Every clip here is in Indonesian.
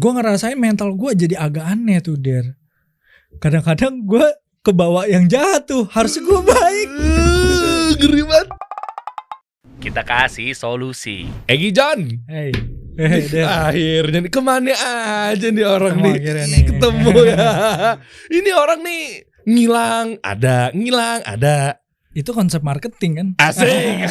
gue ngerasain mental gue jadi agak aneh tuh Der. Kadang-kadang gue kebawa yang jahat tuh. Harusnya gue baik. Ngeri banget. Kita kasih solusi. Egi John. Hey Der. Akhirnya nih, kemana aja nih orang Ketemu nih. akhirnya nih. Ketemu ya. Ini orang nih ngilang ada. Itu konsep marketing kan. Asik.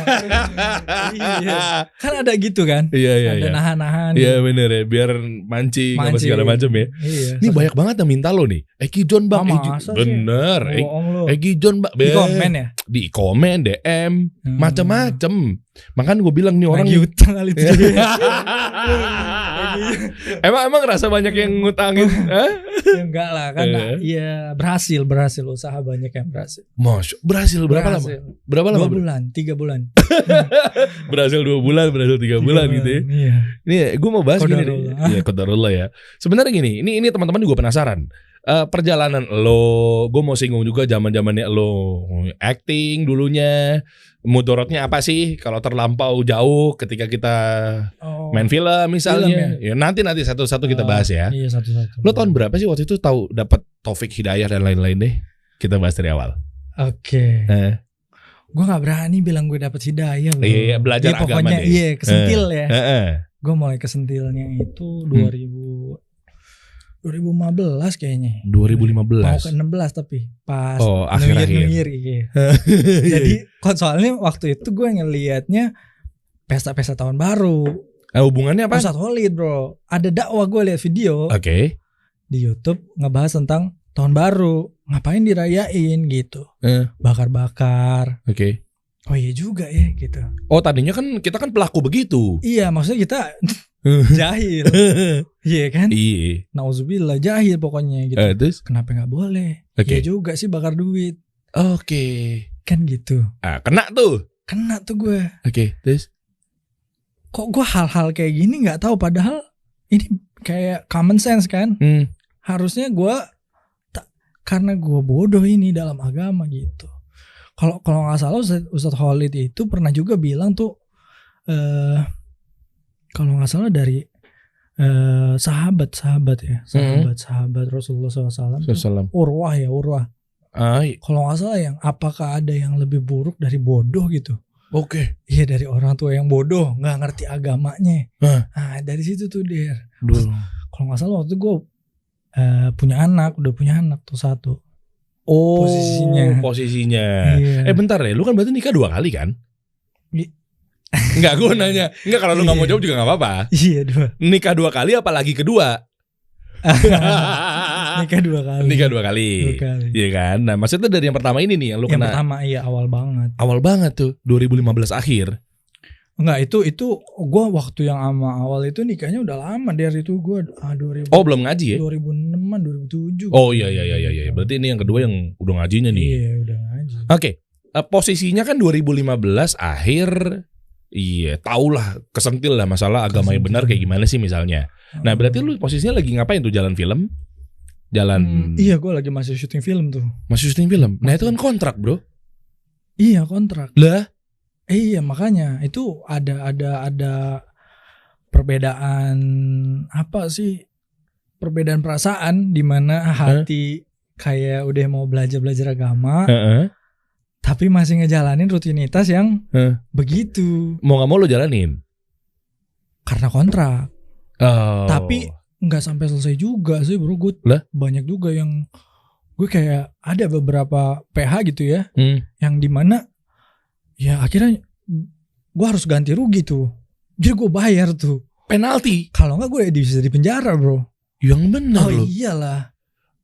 Iya. Kan ada gitu kan. Iya. Ada nahan-nahan. Iya bener ya, biar mancing apa segala macam ya. Iya. Ini banyak banget yang minta lo nih. Egi John bang, Masa sih? bener. Bohong lo. Egi John bang, Di komen ya. Di komen, DM, macam-macam. Makanya gue bilang nih orang lagi utang kali itu. emang ngerasa banyak yang ngutangin? Enggak lah kan. Iya berhasil usaha banyak yang berhasil. Berhasil berapa lama? Berapa lama? 2 bulan, 3 bulan. Berhasil 2 bulan, berhasil 3 bulan gitu ya. Iya. Nih, gue mau bahas gini nih. Qadarullah. Iya, qadarullah ya. Sebenarnya gini, ini teman-teman juga penasaran. Perjalanan lo, gue mau singgung juga zaman-zamannya lo acting dulunya. Mudorotnya apa sih kalau terlampau jauh ketika kita main film misalnya? Film ya nanti satu-satu kita bahas ya. Iya satu-satu. Lo tahun berapa sih waktu itu tahu dapat Taufik Hidayah dan lain-lain deh? Kita bahas dari awal. Oke. Gue nggak berani bilang gue dapet hidayah. Iya, belajar agama pokoknya deh. iya kesentil ya. Gue mulai kesentilnya itu 2015 kayaknya. 2015. Mau ke 16 tapi pas akhir-akhir. New Year iya. Jadi soalnya waktu itu gue ngelihatnya pesta-pesta tahun baru. Hubungannya apa? Ustadz Khalid bro. Ada dakwah gue lihat video. Oke. Di YouTube ngebahas tentang tahun baru. Ngapain dirayain gitu. Bakar-bakar. Oke. Oh iya juga ya gitu. Oh tadinya kan kita kan pelaku begitu. Iya maksudnya kita jahil. Iya kan. Iya. Nauzubillah jahil pokoknya gitu. Terus? Kenapa gak boleh? Oke. Ya juga sih bakar duit. Oke. Kan gitu. Kena tuh. Kena tuh gue. Oke. Terus? Kok gue hal-hal kayak gini gak tahu padahal ini kayak common sense kan. Harusnya gue karena gue bodoh ini dalam agama gitu. Kalau nggak salah Ustadz Khalid itu pernah juga bilang tuh kalau nggak salah dari sahabat Rasulullah SAW. Urwah. Kalau nggak salah yang apakah ada yang lebih buruk dari bodoh gitu? Oke. Iya dari orang tua yang bodoh nggak ngerti agamanya. Nah dari situ tuh Der. Kalau nggak salah waktu itu gue udah punya anak tuh satu. Posisinya. Iya. Bentar ya, lu kan berarti nikah 2 kali kan? Enggak, gue nanya. Enggak, kalau lu gak mau jawab juga gak apa-apa. Iya 2. Nikah 2 kali apalagi kedua? Nikah 2 kali. Nikah 2 kali. Iya kan? Nah maksudnya dari yang pertama ini nih yang lu kena. Yang pertama iya awal banget. Awal banget tuh 2015 akhir. Enggak itu gue waktu yang awal itu nikahnya udah lama dari itu gue 2000. Oh belum ngaji ya? 2006-an 2007. Oh iya. Berarti ini yang kedua yang udah ngajinya nih. Iya udah ngaji. Oke. Posisinya kan 2015 akhir. Iya, tahulah kesentil lah masalah agama yang benar kayak gimana sih misalnya. Nah, berarti lu posisinya lagi ngapain tuh, jalan film? Iya, gue lagi masih syuting film tuh. Masih syuting film. Nah, itu kan kontrak, Bro. Iya, kontrak. Lah? Iya, makanya itu ada perbedaan apa sih? Perbedaan perasaan di mana hati kayak udah mau belajar agama. Tapi masih ngejalanin rutinitas yang begitu. Mau gak mau lo jalanin? Karena kontrak. Tapi gak sampai selesai juga sih bro. Gue banyak juga yang gue kayak ada beberapa PH gitu ya. Yang dimana ya akhirnya gue harus ganti rugi tuh. Jadi gue bayar tuh penalti. Kalau gak gue bisa di penjara bro. Yang benar loh. Iyalah.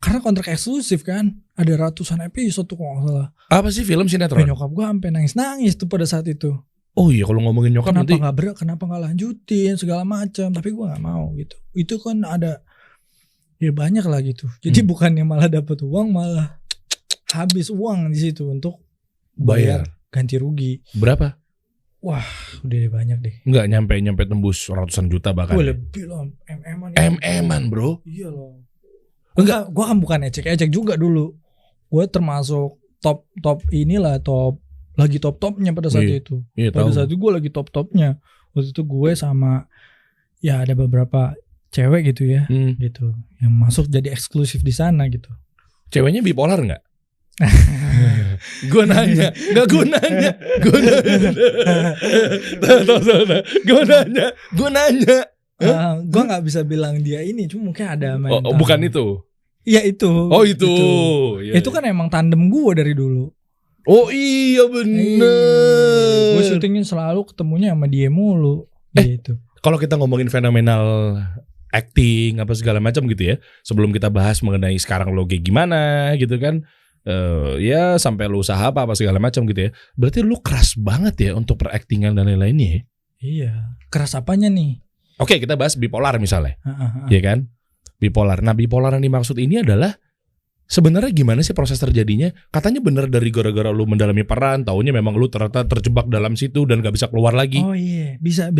Karena kontrak eksklusif kan. Ada ratusan episode tuh kalau gak salah. Apa sih film sinetron? Nyokap gue sampai nangis tuh pada saat itu. Oh iya kalau ngomongin nyokap kenapa gak lanjutin segala macam. Tapi gue gak mau gitu. Itu kan ada ya banyak lah gitu. Jadi bukannya malah dapet uang, malah habis uang di situ untuk bayar ganti rugi. Berapa? Wah udah banyak deh. Enggak nyampe tembus ratusan juta bahkan. Gue lebih lah MM-an bro. Iya loh. Enggak, gue kan bukan ecek-ecek juga dulu. Gue termasuk top inilah, lagi top-topnya pada saat itu. Iya, pada saat itu gue lagi top-topnya. Waktu itu gue sama ya ada beberapa cewek gitu ya, gitu, yang masuk jadi eksklusif di sana gitu. Ceweknya bipolar nggak? Gue nanya. Gue nggak bisa bilang dia ini, cuma mungkin ada mental. Oh, bukan itu. Iya itu. Oh itu. Ya, itu kan emang tandem gue dari dulu. Oh iya bener. Gue syutingnya selalu ketemunya sama dia mulu. Gitu. Kalau kita ngomongin fenomenal acting apa segala macam gitu ya, sebelum kita bahas mengenai sekarang lo kayak gimana gitu kan, ya sampai lo usaha apa segala macam gitu ya. Berarti lo keras banget ya untuk peraktingan dan lain-lainnya ya? Iya. Keras apanya nih? Oke, kita bahas bipolar misalnya, ya kan? Bipolar. Nah, bipolar yang dimaksud ini adalah sebenarnya gimana sih proses terjadinya? Katanya bener dari gara-gara lu mendalami peran, taunya memang lu ternyata terjebak dalam situ dan gak bisa keluar lagi. Oh iya, bisa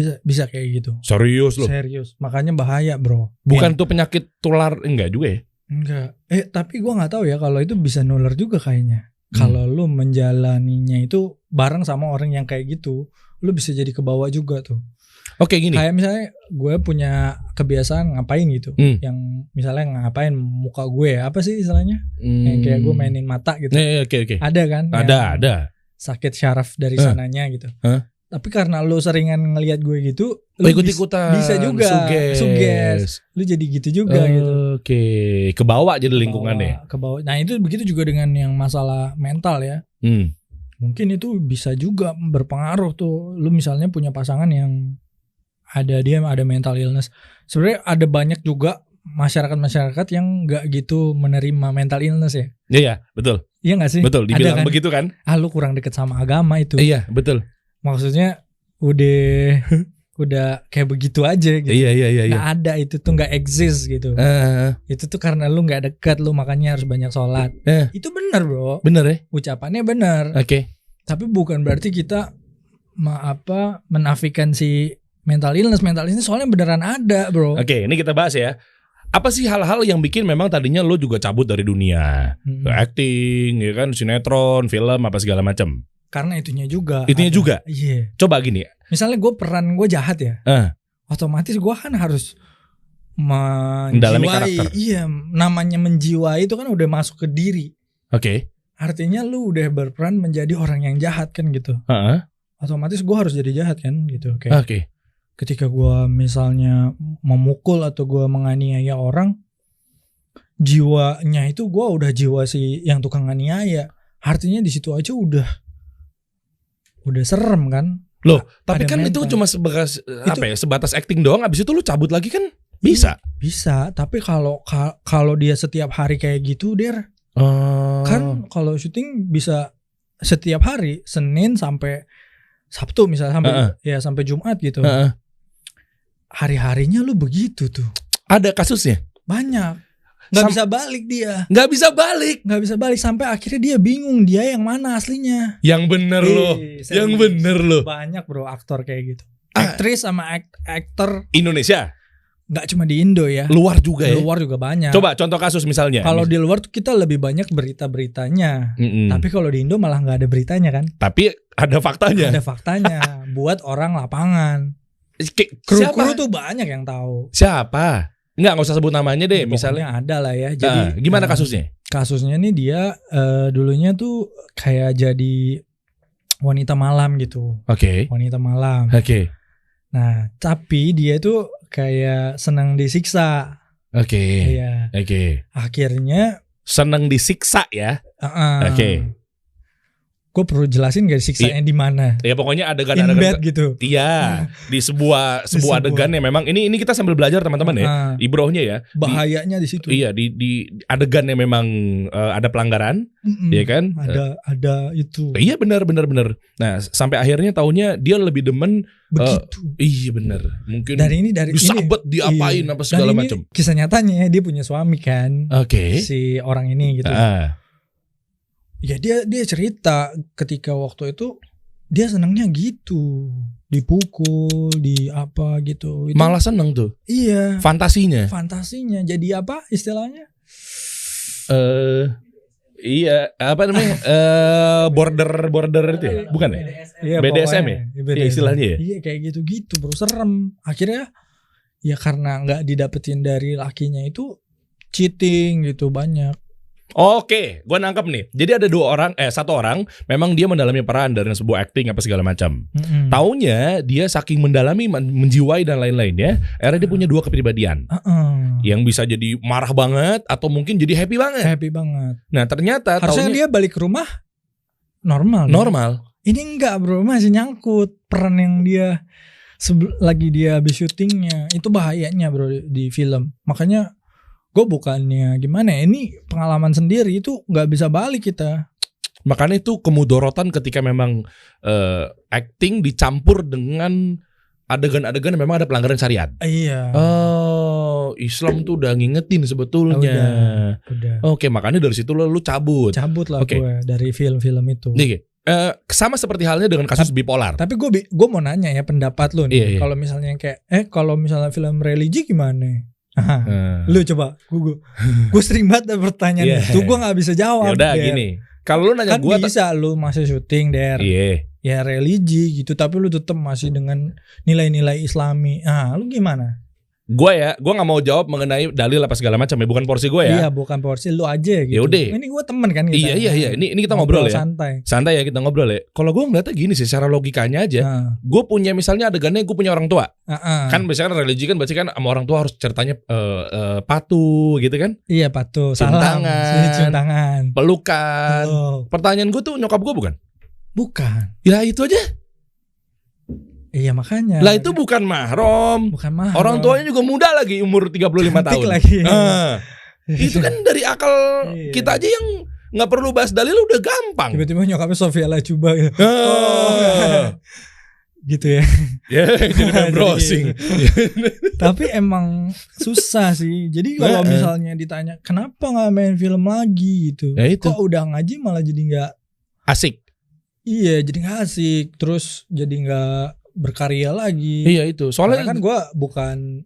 kayak gitu. Serius lu? Serius, makanya bahaya bro. Bukan tuh penyakit tular, enggak juga ya? Enggak. Tapi gua nggak tahu ya kalau itu bisa nular juga kayaknya. Kalau lu menjalaninya itu bareng sama orang yang kayak gitu, lu bisa jadi kebawa juga tuh. Oke, gini. Kayak misalnya gue punya kebiasaan ngapain gitu, yang misalnya ngapain muka gue apa sih istilahnya, yang kayak gue mainin mata gitu. Oke. Ada kan? Ada. Sakit syaraf dari sananya gitu. Tapi karena lu seringan ngelihat gue gitu, lu ikut-ikutan. Bisa juga. Suges. Lu jadi gitu juga gitu. Oke. Kebawa jadi lingkungannya. Kebawa. Nah itu begitu juga dengan yang masalah mental ya. Mungkin itu bisa juga berpengaruh tuh. Lu misalnya punya pasangan yang ada mental illness. Sebenarnya ada banyak juga masyarakat yang nggak gitu menerima mental illness ya. Iya, betul. Iya nggak sih? Betul. Dibilang kan? Begitu kan? Lu kurang deket sama agama itu. Iya, betul. Maksudnya udah kayak begitu aja gitu. Iya. Nggak ada, itu tuh nggak exist gitu. Itu tuh karena lu nggak dekat, lu makanya harus banyak sholat. Itu benar bro. Benar ya? Ucapannya benar. Oke. Tapi bukan berarti kita menafikan si mental illness soalnya beneran ada bro. Oke, ini kita bahas ya. Apa sih hal-hal yang bikin memang tadinya lo juga cabut dari dunia acting, ya kan, sinetron, film apa segala macam? Karena itunya juga. Iya. Coba gini. Misalnya gue peran gue jahat ya, otomatis gue kan harus mendalami karakter. Iya, namanya menjiwai itu kan udah masuk ke diri. Oke. Artinya lu udah berperan menjadi orang yang jahat kan gitu. Otomatis gue harus jadi jahat kan gitu. Oke. Ketika gue misalnya memukul atau gue menganiaya orang, jiwanya itu gue udah jiwa si yang tukang nganiaya. Artinya di situ aja udah serem kan. Loh, tapi kan mental. Itu cuma sebatas acting doang. Abis itu lu cabut lagi kan bisa. Bisa, tapi kalau dia setiap hari kayak gitu, kan kalau syuting bisa setiap hari, Senin sampai Sabtu misalnya sampai Jumat gitu. Hari-harinya lu begitu tuh. Ada kasusnya? Banyak. Gak bisa balik dia. Gak bisa balik sampai akhirnya dia bingung dia yang mana aslinya. Yang bener loh. Banyak bro aktor kayak gitu. Aktris sama aktor Indonesia. Gak cuma di Indo ya. Luar juga ya. Luar juga banyak. Coba contoh kasus misalnya. Kalau di luar tuh kita lebih banyak berita-beritanya. Tapi kalau di Indo malah gak ada beritanya kan. Tapi ada faktanya. Buat orang lapangan. Kru tuh banyak yang tahu. Siapa? Enggak usah sebut namanya deh. Misalnya ada lah ya. Jadi gimana kasusnya? Kasusnya nih dia dulunya tuh kayak jadi wanita malam gitu. Oke. Wanita malam. Oke. Nah tapi dia tuh kayak senang disiksa. Oke. Iya. Oke. Akhirnya senang disiksa ya. Oke. Gue perlu jelasin gak siksanya di mana? Ya pokoknya adegan gitu. Iya, di sebuah adegan yang memang ini kita sambil belajar teman-teman ya. Ibrohnya ya. Bahayanya di situ. Iya, di adegan yang memang ada pelanggaran, ya kan? Ada itu. Iya benar. Nah, sampai akhirnya taunya dia lebih demen begitu. Iya benar. Mungkin dari disabet diapain apa segala macam. Kisah nyatanya dia punya suami kan. Oke. Si orang ini gitu. Ya dia cerita ketika waktu itu dia senangnya gitu, dipukul, di apa gitu. Itu, malah seneng tuh. Iya. Fantasinya. Jadi apa istilahnya? Iya, apa namanya? Border itu ya? Bukan ya? Iya, BDSM ya? BDSM. Iya istilahnya ya? Iya kayak gitu bro, serem. Akhirnya ya karena nggak didapetin dari lakinya itu cheating gitu banyak. Oke, gue nangkep nih. Jadi ada satu orang memang dia mendalami peran dari sebuah acting apa segala macam. Taunya dia saking mendalami, menjiwai dan lain-lainnya, akhirnya dia punya dua kepribadian. Yang bisa jadi marah banget atau mungkin jadi happy banget. Happy banget. Nah ternyata harusnya dia balik ke rumah normal. Ini enggak bro, masih nyangkut peran yang dia lagi dia habis syutingnya. Itu bahayanya bro di film. Makanya gue bukannya gimana ya, ini pengalaman sendiri itu nggak bisa balik kita. Makanya itu kemudorotan ketika memang acting dicampur dengan adegan-adegan memang ada pelanggaran syariat. Iya. Oh, Islam tuh udah ngingetin sebetulnya. Udah. Oke, makanya dari situ lu cabut. Cabut lah gue dari film-film itu. Nih, sama seperti halnya dengan kasus bipolar. Tapi gue mau nanya ya pendapat lu nih. Kalau misalnya kayak kalau misalnya film religi gimana? Lu coba gue sering banget pertanyaan itu gue nggak bisa jawab. Ya udah gini, kalau lu nanya kan gue bisa lu masih syuting der, ya religi gitu, tapi lu tetap masih dengan nilai-nilai Islami. Lu gimana? Gue nggak mau jawab mengenai dalil apa segala macam ya, bukan porsi gue ya. Iya, bukan porsi lu aja gitu. Yaudah. Ini gue temen kan kita. Iya. Ini kita ngobrol ya. Santai ya kita ngobrol ya. Kalau gue ngeliatnya gini sih, secara logikanya aja. Gue punya misalnya adegannya gue punya orang tua. Kan biasanya religi kan berarti kan sama orang tua harus ceritanya patuh gitu kan? Iya patuh. Cium tangan. Pelukan. Pertanyaan gue tuh nyokap gue bukan? Bukan. Ya itu aja. Iya makanya. Lah itu bukan mahram. Orang tuanya juga muda lagi, umur 35 tahun. Lagi. Itu kan dari akal kita aja yang nggak perlu bahas dalil udah gampang. Tiba-tiba nyokapnya Sofia Lacuba gitu. Gitu ya. Ya, jadi browsing. Tapi emang susah sih. Jadi kalau misalnya ditanya kenapa nggak main film lagi gitu, kok udah ngaji malah jadi nggak asik. Iya, jadi nggak asik. Terus jadi nggak berkarya lagi. Iya itu. Soalnya kan gue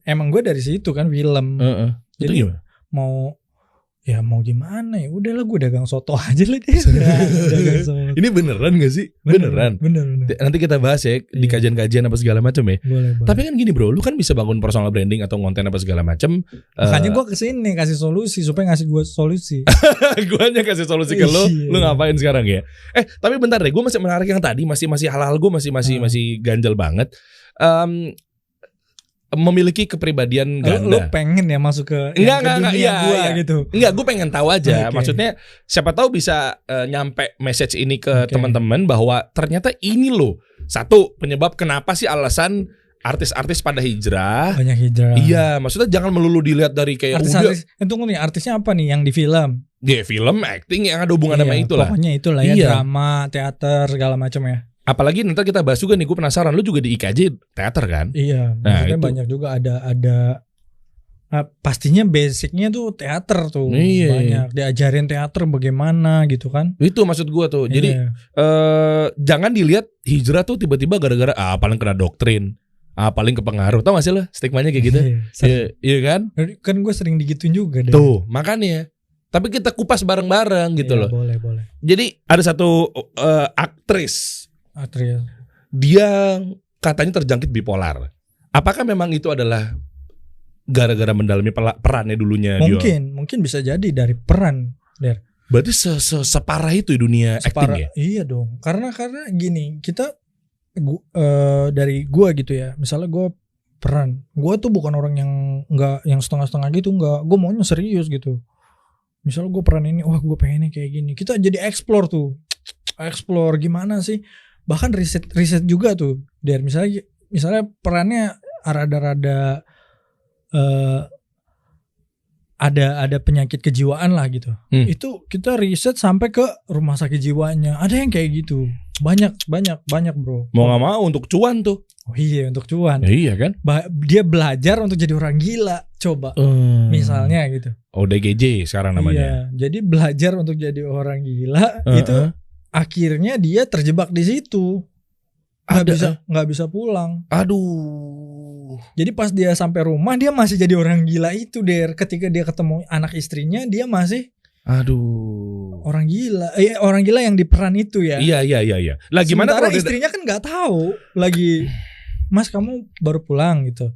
emang gue dari situ kan film. Jadi gimana? mau gimana ya? Udahlah gue dagang soto aja lah deh. Ini beneran gak sih? Beneran. Nanti kita bahas ya di kajian-kajian apa segala macam ya. Boleh. Tapi kan gini bro, lu kan bisa bangun personal branding atau konten apa segala macam. Makanya gue kesini kasih solusi supaya ngasih gue solusi. Gue hanya kasih solusi ke lu ngapain sekarang ya? Tapi bentar deh, gue masih menarik yang tadi, masih hal-hal gue masih ganjel banget. Memiliki kepribadian ganda. Lu pengen ya masuk ke dunia gitu. Enggak, gue pengen tahu aja. Maksudnya siapa tahu bisa nyampe message ini ke teman-teman bahwa ternyata ini loh satu penyebab kenapa sih alasan artis-artis pada hijrah. Banyak hijrah. Iya, maksudnya jangan melulu dilihat dari kayak artis. Tunggu nih, artisnya apa nih yang di film? Ya film, acting yang ada hubungan sama itulah. Pokoknya itulah ya, drama, teater, segala macam ya. Apalagi nanti kita bahas juga nih, gue penasaran, lu juga di IKJ teater kan? Iya, maksudnya banyak juga ada pastinya basicnya tuh teater tuh. Banyak diajarin teater bagaimana gitu kan. Itu maksud gue tuh. Jadi jangan dilihat hijrah tuh tiba-tiba gara-gara paling kena doktrin, paling kepengaruh. Tau gak sih lo stigmanya kayak gitu? Iya kan? Kan gue sering digituin juga deh. Tuh makanya. Tapi kita kupas bareng-bareng gitu loh. Boleh. Jadi ada satu aktris. Dia katanya terjangkit bipolar. Apakah memang itu adalah gara-gara mendalami perannya dulunya? Mungkin bisa jadi dari peran. Berarti separah itu dunia acting ya? Iya dong. Karena gini, kita dari gua gitu ya. Misalnya gua peran, gua tuh bukan orang yang setengah-setengah gitu, enggak. Gua maunya serius gitu. Misalnya gua peran ini, gua pengennya kayak gini. Kita jadi explore gimana sih? Bahkan riset juga tuh. Dari misalnya perannya rada-rada ada penyakit kejiwaan lah gitu. Itu kita riset sampai ke rumah sakit jiwanya. Ada yang kayak gitu. Banyak bro. Mau nggak mau untuk cuan tuh. Oh iya, untuk cuan. Iya kan? Dia belajar untuk jadi orang gila. Coba. Misalnya gitu. ODGJ sekarang namanya. Iya. Jadi belajar untuk jadi orang gila itu akhirnya dia terjebak di situ. Nggak bisa pulang. Aduh. Jadi pas dia sampai rumah dia masih jadi orang gila itu ketika dia ketemu anak istrinya dia masih orang gila. Orang gila yang diperan itu ya. Iya. Lah gimana kalau istrinya kan nggak tahu lagi, Mas kamu baru pulang gitu.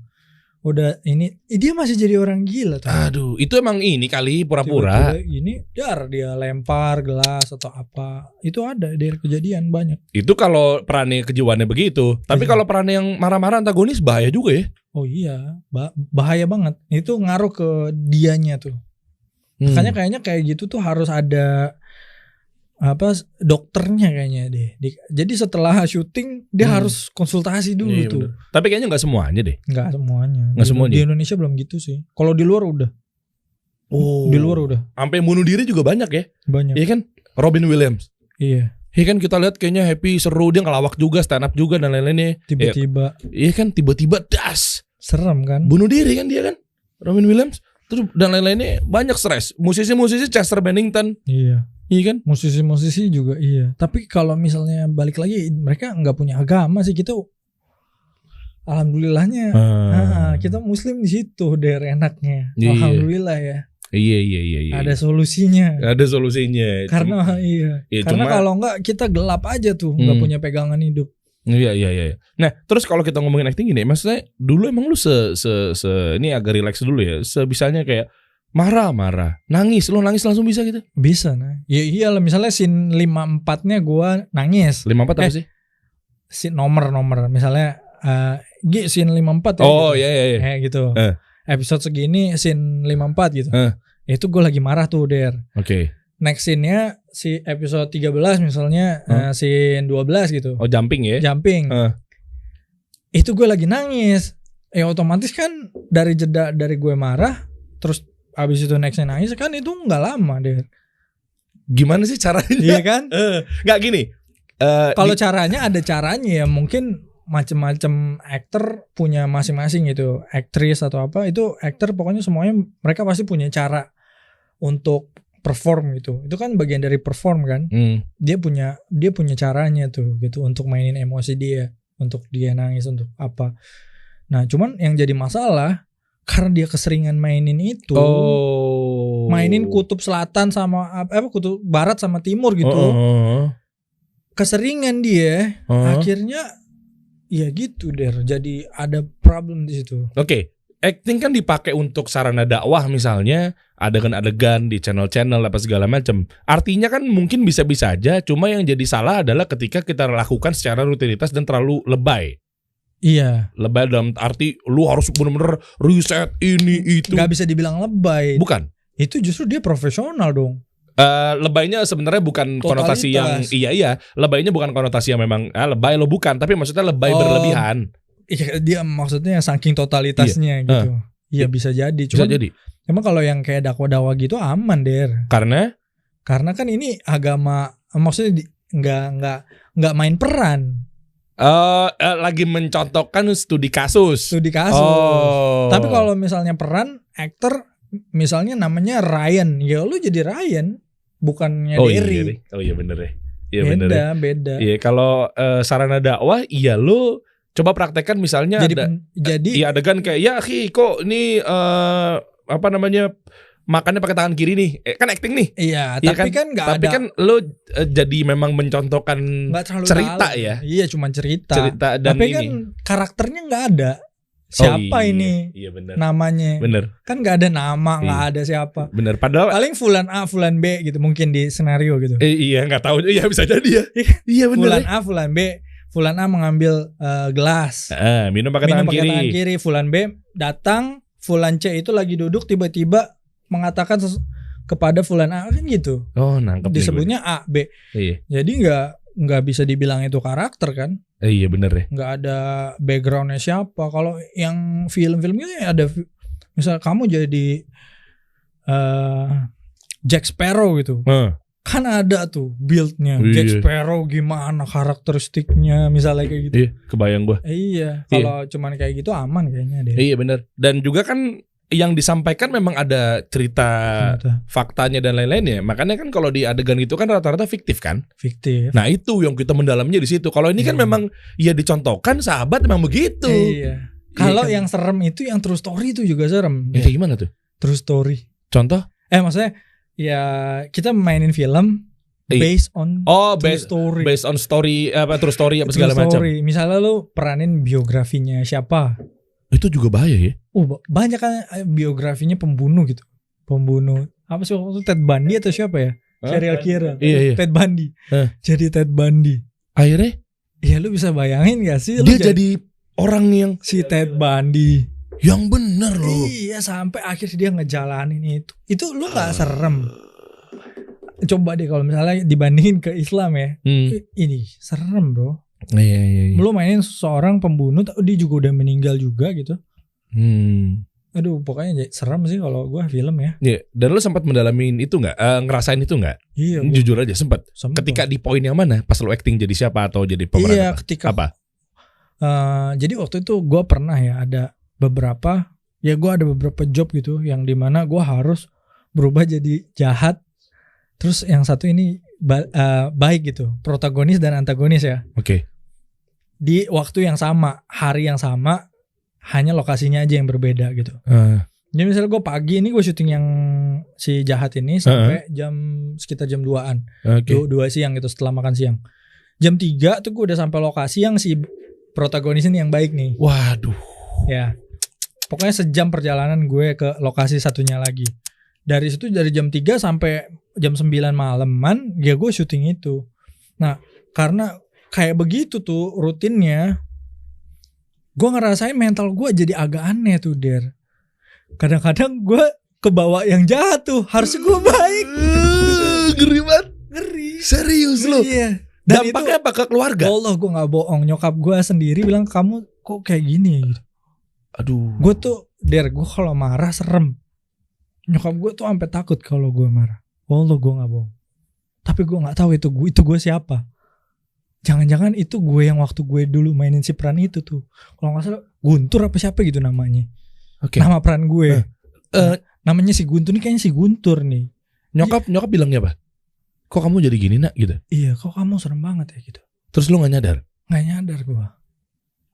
udah ini dia masih jadi orang gila tuh. Aduh, itu emang ini kali pura-pura. Tiba-tiba ini dia lempar gelas atau apa. Itu ada dari kejadian banyak. Itu kalau perannya kejiwaannya begitu. Tapi kalau perannya yang marah-marah antagonis bahaya juga ya. Oh iya, bahaya banget. Itu ngaruh ke dianya tuh. Makanya kayaknya kayak gitu tuh harus ada dokternya kayaknya deh. Jadi setelah syuting dia harus konsultasi dulu tuh. Bener. Tapi kayaknya nggak semuanya deh. Nggak semuanya. Semuanya. Di Indonesia belum gitu sih. Kalau di luar udah. Oh. Di luar udah. Sampai bunuh diri juga banyak ya. Banyak. Iya kan? Robin Williams. Iya. Iya kan kita lihat kayaknya happy, seru, dia ngelawak juga, stand up juga dan lain-lainnya. Tiba-tiba. Iya kan tiba-tiba das. Serem kan? Bunuh diri kan dia kan. Robin Williams. Terus dan lain-lainnya banyak stres. Musisi-musisi Chester Bennington. Iya. Iya kan? Musisi-musisi juga iya. Tapi kalau misalnya balik lagi mereka nggak punya agama sih, kita alhamdulillahnya kita muslim di situ der enaknya. Iya. Alhamdulillah ya. Iya. Ada solusinya. Karena karena kalau nggak kita gelap aja tuh, nggak punya pegangan hidup. Iya. Nah, terus kalau kita ngomongin acting gini, maksudnya dulu emang lu ini agak relax dulu ya. Sebisanya kayak marah, nangis, lu nangis langsung bisa gitu? Bisa nah. Ya iyalah, misalnya scene 5-4-nya gua nangis. 5-4 apa sih? Scene nomor misalnya scene 5-4 ya. Oh gitu. iya. Kayak gitu. Episode segini scene 5-4 gitu. Itu gue lagi marah tuh der. Oke. Next scene-nya si episode 13 misalnya scene 12 gitu. Oh jumping ya? Jumping. Itu gue lagi nangis. Ya otomatis kan dari jeda dari gue marah terus abis itu nextnya nangis kan itu nggak lama deh. Gimana sih caranya? Iya kan? Nggak gini. Kalau caranya ada caranya ya, mungkin macam-macam aktor punya masing-masing gitu, aktris atau apa itu aktor pokoknya semuanya mereka pasti punya cara untuk perform gitu. Itu kan bagian dari perform kan. Dia punya caranya tuh gitu untuk mainin emosi dia, untuk dia nangis untuk apa. Nah cuman yang jadi masalah karena dia keseringan mainin itu, mainin kutub selatan sama kutub barat sama timur gitu, keseringan dia, akhirnya ya gitu der. Jadi ada problem di situ. Oke, acting kan dipakai untuk sarana dakwah misalnya, adegan-adegan di channel-channel apa segala macam. Artinya kan mungkin bisa-bisa aja, cuma yang jadi salah adalah ketika kita lakukan secara rutinitas dan terlalu lebay. Iya. Lebay dalam arti lu harus benar-benar riset ini itu. Gak bisa dibilang lebay. Bukan. Itu justru dia profesional dong. Lebaynya sebenarnya bukan konotasi yang iya. Lebaynya bukan konotasi yang memang lebay lo bukan, tapi maksudnya lebay berlebihan. Iya, dia maksudnya saking totalitasnya gitu. Iya bisa jadi. Bisa jadi. Emang kalau yang kayak dakwah-dakwah gitu aman der. Karena kan ini agama, maksudnya nggak main peran. Lagi mencontohkan studi kasus. Tapi kalau misalnya peran aktor, misalnya namanya Ryan, ya lu jadi Ryan, bukannya Derry. Iya bener ya. Iya beda. Iya kalau sarana dakwah, iya lu coba praktekkan misalnya jadi adegan kayak ya kok ini makannya pakai tangan kiri nih, kan acting nih. Iya, tapi kan nggak ada. Tapi kan lo jadi memang mencontohkan cerita dalam. Ya. Iya, cuma cerita dan tapi ini. Kan karakternya nggak ada. Siapa ini? Iya bener. Namanya. Bener. Kan nggak ada nama, nggak ada siapa. Bener. Padahal paling Fulan A, Fulan B gitu mungkin di skenario gitu. Iya, nggak tahu. Iya bisa jadi ya. Iya bener. Fulan A, Fulan B. Fulan A mengambil gelas. Minum pakai tangan kiri. Fulan B datang. Fulan C itu lagi duduk tiba-tiba mengatakan kepada Fulan A kan gitu. Oh, nangkep. Disebutnya A, B. Iya. Jadi nggak bisa dibilang itu karakter kan? Iya bener ya. Nggak ada backgroundnya siapa. Kalau yang film-filmnya ada, misal kamu jadi Jack Sparrow gitu. Kan ada tuh build-nya. Jack Sparrow gimana karakteristiknya misalnya kayak gitu. Iya, kebayang gua. Iya, kalau cuman kayak gitu aman kayaknya deh. Iya bener. Dan juga kan yang disampaikan memang ada cerita faktanya dan lain-lainnya. Makanya kan kalau di adegan itu kan rata-rata fiktif kan? Fiktif. Nah itu yang kita mendalamnya di situ. Kalau ini kan memang ya dicontohkan sahabat memang begitu. Iya. Kalau yang serem itu yang true story itu juga serem. Ya gimana tuh? True story. Contoh? Maksudnya ya kita mainin film based on true story. Based on story true story apa segala macam. Misalnya lu peranin biografinya siapa? Itu juga bahaya ya? Banyak kan biografinya pembunuh gitu. Pembunuh apa sih waktu Ted Bundy atau siapa ya? Serial killer. Iya. Ted Bundy. Jadi Ted Bundy. Akhirnya? Ya lu bisa bayangin gak sih? Dia jadi orang yang si Ted Bundy. Yang bener loh. Iya, sampai akhirnya dia ngejalanin itu. Itu lu gak serem? Coba deh kalau misalnya dibandingin ke Islam ya. Ini serem bro. Iya. Lu mainin seorang pembunuh, dia juga udah meninggal juga gitu. Aduh, pokoknya serem sih kalau gue film ya. Iya. Dan lu sempat mendalamin itu nggak? Ngerasain itu nggak? Iya. Jujur aja sempat. Ketika di poin yang mana? Pas lu acting jadi siapa atau jadi pemeran? Iya, apa? ketika apa? Jadi waktu itu gue pernah ya ada beberapa job gitu yang dimana gue harus berubah jadi jahat. Terus yang satu ini baik gitu, protagonis dan antagonis ya. Oke. Di waktu yang sama, hari yang sama, hanya lokasinya aja yang berbeda gitu. Jadi misalnya gue pagi ini gue syuting yang si jahat ini sampai sekitar jam 2-an. 2 siang gitu setelah makan siang. Jam 3 tuh gue udah sampai lokasi yang si protagonis ini yang baik nih. Waduh. Ya. Pokoknya sejam perjalanan gue ke lokasi satunya lagi. Dari situ dari jam 3 sampai jam 9 malaman ya gue syuting itu. Nah, karena kayak begitu tuh rutinnya, gue ngerasain mental gue jadi agak aneh tuh Der. Kadang-kadang gue kebawa yang jahat tuh, harusnya gue baik. Ngeri banget. Ngeri. Serius lo? Iya. Dan dampaknya apa ke keluarga? Allah, gue gak bohong. Nyokap gue sendiri bilang, kamu kok kayak gini gitu. Aduh. Gue tuh Der, gue kalau marah serem. Nyokap gue tuh sampai takut kalau gue marah. Allah, gue gak bohong. Tapi gue gak tahu itu gue siapa. Jangan-jangan itu gue yang waktu gue dulu mainin si peran itu tuh. Kalau gak salah Guntur apa siapa gitu namanya. Okay. Nama peran gue. Namanya si Guntur nih, kayaknya si Guntur nih. Nyokap bilangnya apa? Kok kamu jadi gini nak gitu? Iya, kok kamu serem banget ya gitu. Terus lu gak nyadar? Gak nyadar gue.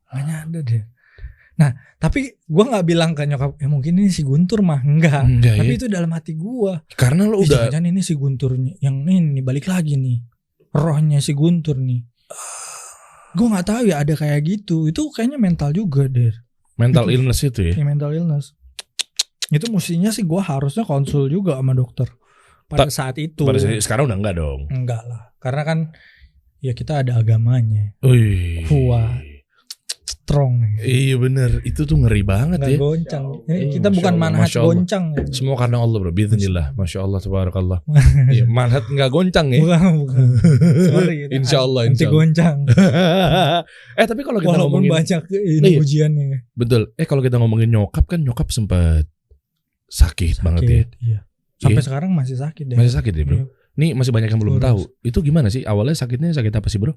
Gak nyadar deh. Nah, tapi gue gak bilang ke nyokap, ya mungkin ini si Guntur mah. Enggak tapi ya? Itu dalam hati gue. Karena lu udah jangan ini si Gunturnya. Yang ini balik lagi nih. Rohnya si Guntur nih. Gue gak tahu ya ada kayak gitu. Itu kayaknya mental juga Der. Mental illness itu ya? Iya, mental illness. Itu mestinya sih gue harusnya konsul juga sama dokter pada saat itu. Sekarang udah enggak dong? Enggak lah. Karena kan ya kita ada agamanya. Wah, strong nih. Iya bener. Itu tuh ngeri banget nggak ya. Goncang. Kita bukan manhaj goncang. Semua karena Allah bro. Bismillah. Masya Allah. Tabarakallah. Iya, manhaj gak goncang ya. Bukan. Sorry. Insya Allah. Nanti goncang. Tapi kalau kita walaupun ngomongin banyak ini ujiannya. Betul. Kalau kita ngomongin nyokap kan, nyokap sempat sakit banget ya. Iya. Sampai sekarang masih sakit deh. Masih sakit ya bro. Iya. Nih masih banyak yang belum tahu. Itu gimana sih awalnya sakitnya, sakit apa sih bro?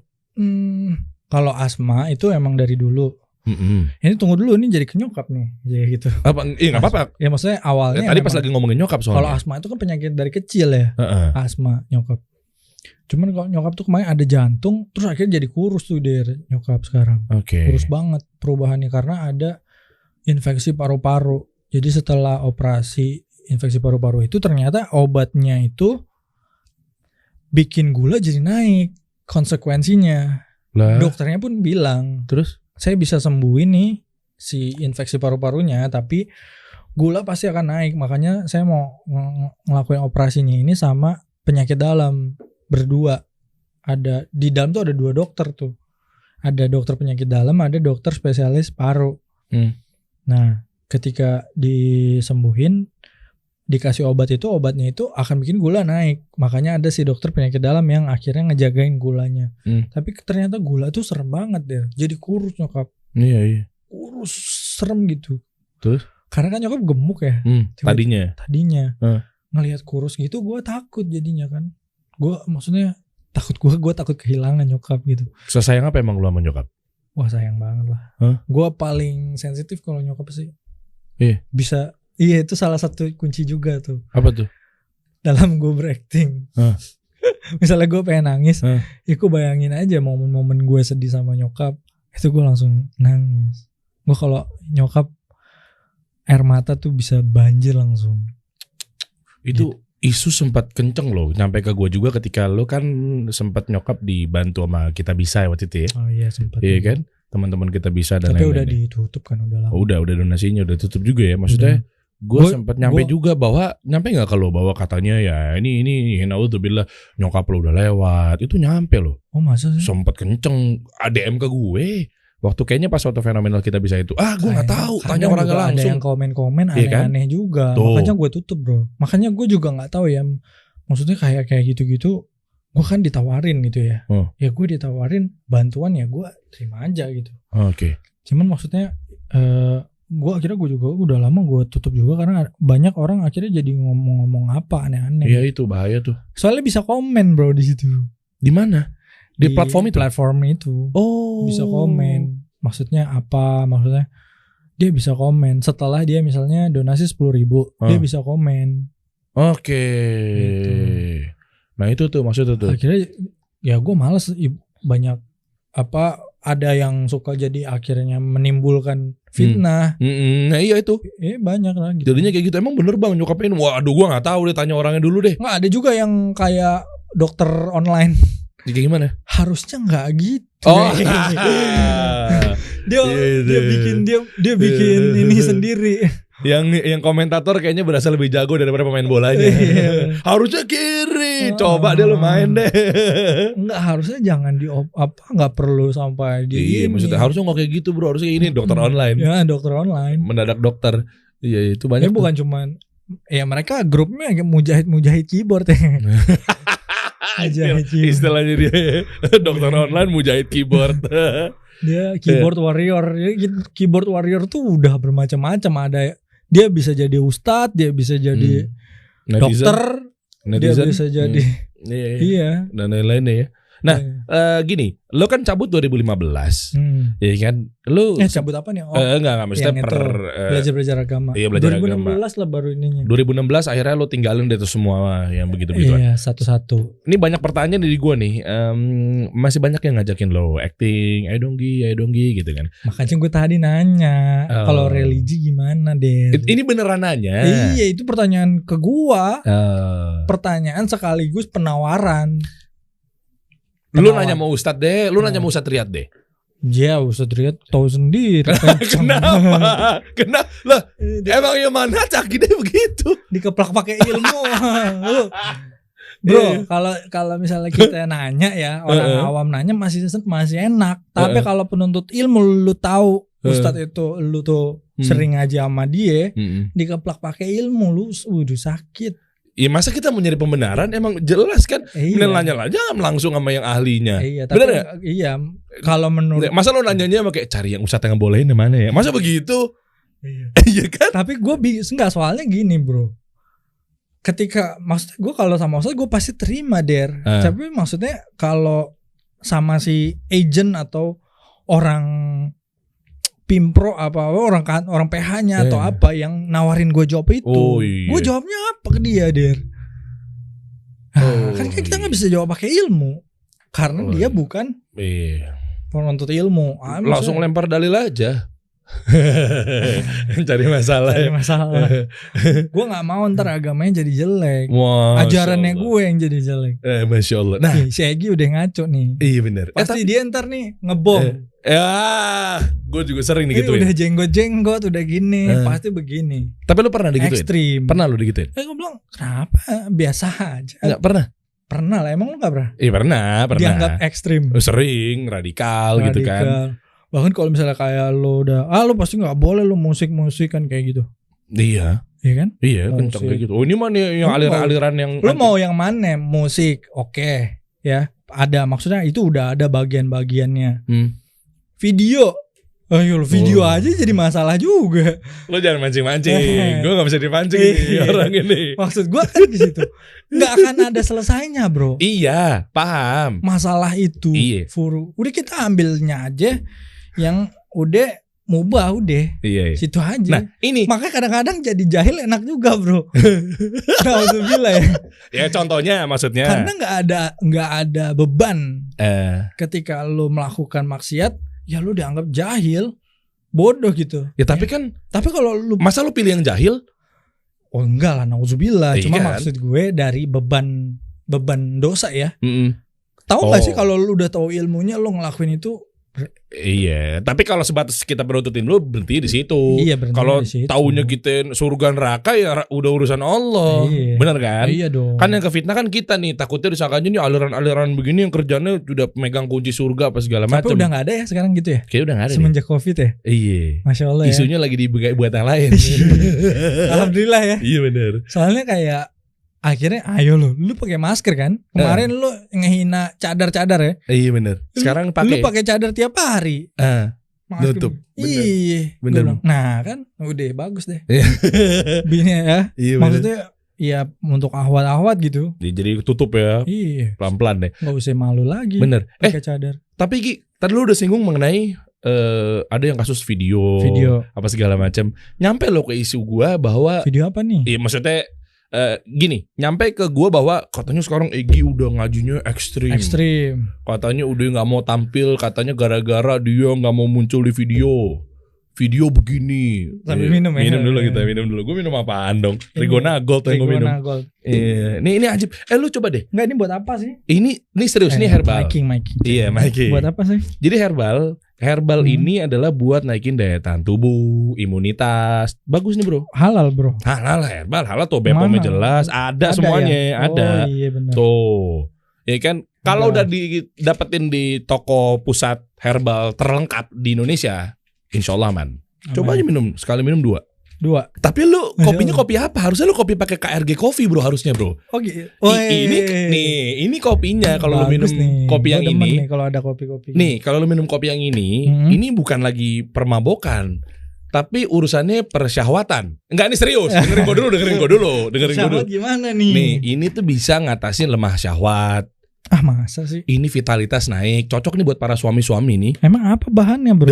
Kalau asma itu emang dari dulu. Ini tunggu dulu, ini jadi ke nyokap nih, jadi gitu. Iya nggak apa-apa. Ya maksudnya awalnya. Tadi pas lagi ngomongin nyokap soalnya. Kalau asma itu kan penyakit dari kecil ya. Asma nyokap. Cuman kalau nyokap tuh kemarin ada jantung, terus akhirnya jadi kurus tuh dari nyokap sekarang. Kurus banget perubahannya karena ada infeksi paru-paru. Jadi setelah operasi infeksi paru-paru itu ternyata obatnya itu bikin gula jadi naik. Konsekuensinya dokternya pun bilang, terus saya bisa sembuhin nih si infeksi paru-parunya, tapi gula pasti akan naik. Makanya saya mau ngelakuin operasinya ini sama penyakit dalam berdua. Ada di dalam tuh ada 2 dokter tuh. Ada dokter penyakit dalam, ada dokter spesialis paru. Nah, ketika disembuhin, dikasih obat itu, obatnya itu akan bikin gula naik. Makanya ada si dokter penyakit dalam yang akhirnya ngejagain gulanya. Tapi ternyata gula tuh serem banget deh. Jadi kurus nyokap. Iya. Kurus serem gitu. Terus? Karena kan nyokap gemuk ya. Tadinya. Ngelihat kurus gitu gue takut jadinya kan. Gue maksudnya gue takut kehilangan nyokap gitu. Sesayang apa emang lu sama nyokap? Wah sayang banget lah. Gue paling sensitif kalau nyokap sih. Iya. Bisa. Iya itu salah satu kunci juga tuh. Apa tuh? Dalam gue berakting. Misalnya gue pengen nangis, ya gue bayangin aja momen-momen gue sedih sama nyokap, itu gue langsung nangis. Gue kalau nyokap air mata tuh bisa banjir langsung. Itu isu sempat kenceng loh, nyampe ke gue juga ketika lo kan sempat nyokap dibantu sama Kita Bisa waktu itu ya. Oh iya sempat. Iya kan? teman-teman kita bisa dan tapi lain-lain. Udah ditutup kan udah lama. Udah donasinya udah tutup juga ya. Maksudnya gue sempat nyampe juga bahwa nyampe nggak kalau bahwa katanya ya ini naudzubillah nyokap lo udah lewat itu nyampe lo. Oh masa sih? Sempat kenceng ADM ke gue. Waktu kayaknya pas waktu fenomenal kita bisa itu. Gue nggak tahu. Tanya orangnya langsung. Ada yang komen aneh-aneh juga. Tuh. Makanya gue tutup bro. Makanya gue juga nggak tahu ya. Maksudnya kayak gitu-gitu. Gue kan ditawarin gitu ya. Ya gue ditawarin bantuan ya gue terima aja gitu. Oke. Cuman maksudnya gue akhirnya gue juga udah lama gue tutup juga karena banyak orang akhirnya jadi ngomong apa aneh-aneh. Iya itu bahaya tuh. Soalnya bisa komen bro di situ. Di mana? Di platform itu. Platform itu. Oh. Bisa komen. Maksudnya apa? Maksudnya dia bisa komen setelah dia misalnya donasi 10.000 dia bisa komen. Oke. Gitu. Nah itu tuh maksudnya tuh. Akhirnya ya gue males banyak ada yang suka jadi akhirnya menimbulkan fitnah. Nah iya itu. Banyak lah gitu. Jadinya kayak gitu. Emang bener bang nyokapin? Waduh gue nggak tahu deh, tanya orangnya dulu deh. Nggak ada juga yang kayak dokter online. Kayak gimana? Harusnya nggak gitu. Oh. dia bikin ini sendiri. Yang komentator kayaknya berasa lebih jago daripada pemain bolanya. Harusnya kiri. Coba deh lu main deh. Enggak, harusnya jangan nggak perlu sampai di Iya, maksudnya harusnya nggak kayak gitu bro. Harusnya ini dokter online. Ya dokter online. Mendadak dokter. Iya itu banyak. Bukan cuman ya mereka grupnya mujahid keyboard ya. Istilahnya dia dokter online mujahid keyboard. Dia keyboard warrior. Keyboard warrior tuh udah bermacam-macam. Ada dia bisa jadi ustadz, dia bisa jadi dokter, dia bisa jadi iya dan lain-lain ya. Nah, gini, lo kan cabut 2015, ya kan? Lo cabut apa nih? Enggak, maksudnya belajar agama. Iya, belajar 2016 agama. lah baru ininya. 2016 akhirnya lo tinggalin deh tuh semua yang begitu-begituan. Iya, satu-satu. Ini banyak pertanyaan dari gue nih. Masih banyak yang ngajakin lo acting, ayo donggi gitu kan. Makanya gue tadi nanya, kalau religi gimana deh? Ini beneran nanya. Iya, itu pertanyaan ke gua. Pertanyaan sekaligus penawaran. Lu nanya mau Ustadz deh, lu nanya mau Ustadz Riyad deh. Ya Ustadz Riyad tahu sendiri. Kenapa? Lah, emang yang mana cakidnya begitu? Dikeplak pakai ilmu. Bro, kalau misalnya kita nanya ya, orang awam nanya masih enak. Tapi kalau penuntut ilmu lu tahu Ustadz itu lu tuh sering ngaji sama dia, dikeplak pakai ilmu lu udah sakit. Iya masa kita mau nyari pembenaran emang jelas kan nanya aja langsung sama yang ahlinya. Iya, tapi bener gak? Iya. Kalau menurut masa lo nanyanya kayak cari yang ustadz yang bolehin mana ya? Masa begitu? Iya kan? Tapi gue enggak, soalnya gini bro. Ketika maksudnya gue kalau sama ustadz gue pasti terima der. Tapi maksudnya kalau sama si agent atau orang Pimpro orang PH-nya atau apa yang nawarin gue job itu, gue jawabnya apa ke dia der? Kan kita nggak bisa jawab pakai ilmu karena dia bukan penuntut ilmu. Langsung lempar dalil aja. Cari masalah. Gue nggak mau ntar agamanya jadi jelek. Ajarannya gue yang jadi jelek. Masya Allah. Nah, si Egi udah ngaco nih. Iya benar. Pasti dia ntar nih ngebom. Gue juga sering digituin. Udah jenggot udah gini, pasti begini. Tapi lu pernah digituin? Ekstrim. Pernah lu digituin? Gue bilang kenapa? Biasa aja. Enggak pernah. Pernah lah, emang lu gak pernah? Iya pernah. Dianggap ekstrim. Sering, radikal gitu kan. Bahkan kalau misalnya kayak lu udah, lu pasti gak boleh lu musik kan kayak gitu. Iya. Iya kan? Iya, kencang kayak gitu. Oh ini mana yang aliran-aliran yang lu mau yang mana? Musik, oke. Ya, ada maksudnya itu udah ada bagian-bagiannya. Video, ayo video aja jadi masalah juga. Lo jangan mancing-mancing. Gue gak bisa dipancing nih orang ini. Maksud gue kan di situ nggak akan ada selesainya bro. Iya, paham. Masalah itu. Iya. Furu. Udah kita ambilnya aja yang udah mubah udah. Iya. Situ aja. Nah ini. Makanya kadang-kadang jadi jahil enak juga bro. Alhamdulillah ya. Ya contohnya maksudnya. Karena nggak ada beban. Ketika lo melakukan maksiat. Ya lu dianggap jahil, bodoh gitu. Ya tapi kan, tapi kalau lu masa lu pilih yang jahil? Oh enggak lah, nauzubillah. Cuma kan? maksud gue dari beban dosa ya. Tahu nggak sih kalau lu udah tahu ilmunya, lu ngelakuin itu Iya, tapi kalau sebatas kita beruntutin lu berhenti di situ. Iya, berhenti kalau di situ. taunya kita surga neraka ya udah urusan Allah. Iya. Benar kan? Iya dong. Kan yang kefitnah kan kita nih, takutnya disangkanya nih aliran-aliran begini yang kerjanya udah megang kunci surga apa segala macam. Tapi udah nggak ada ya sekarang gitu ya? Kayak udah nggak ada semenjak Covid ya? Iya. Masya Allah ya. Isunya lagi buat yang lain. Alhamdulillah ya. Iya benar. Soalnya kayak akhirnya ayo lu pakai masker kan? Kemarin lu ngehina cadar-cadar ya? Iya benar. Sekarang Lu pakai cadar tiap hari. Nutup. Iya. Bener. Nah kan udah bagus deh. Iya. Bini ya. Iya, maksudnya ya untuk ahwat-ahwat gitu. Jadi tutup ya. Iya. Pelan-pelan deh. Gak usah malu lagi. Bener. Pakai cadar. Tapi Ki, tadi lu udah singgung mengenai ada yang kasus video apa segala macam. Nyampe lo ke isu gua bahwa video apa nih? Iya maksudnya gini, nyampe ke gua bahwa katanya sekarang Egy udah ngajunya ekstrim. Katanya udah nggak mau tampil, katanya gara-gara dia nggak mau muncul di video begini. Sambil minum ya. Minum dulu. Gue minum apaan dong? Rigona Gold yang gue minum. Iya. Ini ajib. Lu coba deh. Enggak, ini buat apa sih? Ini serius, ini herbal. Making. Iya, making. Buat apa sih? Jadi herbal ini adalah buat naikin daya tahan tubuh, imunitas. Bagus nih, Bro. Halal, Bro. Halal herbal tuh, BPOM-nya jelas, ada semuanya, ya? ada. Oh, iya benar. Tuh. Ya kan, kalau udah didapetin di toko pusat herbal terlengkap di Indonesia, insyaallah man. Coba aja minum, sekali minum 2. Tapi lu kopinya kopi apa? Harusnya lu kopi pakai KRG Coffee, Bro, harusnya, Bro. Oh gitu. Ini kopinya kalau lu minum kopi yang ini. Kalau ada kopi-kopi. Nih, kalau lu minum kopi yang ini bukan lagi permabokan, tapi urusannya persyahwatan. Enggak, ini serius. Dengerin gua dulu. Syahwat gimana nih? Nih, ini tuh bisa ngatasin lemah syahwat. Ah, masa sih? Ini vitalitas naik. Cocok nih buat para suami-suami nih. Emang apa bahannya, Bro?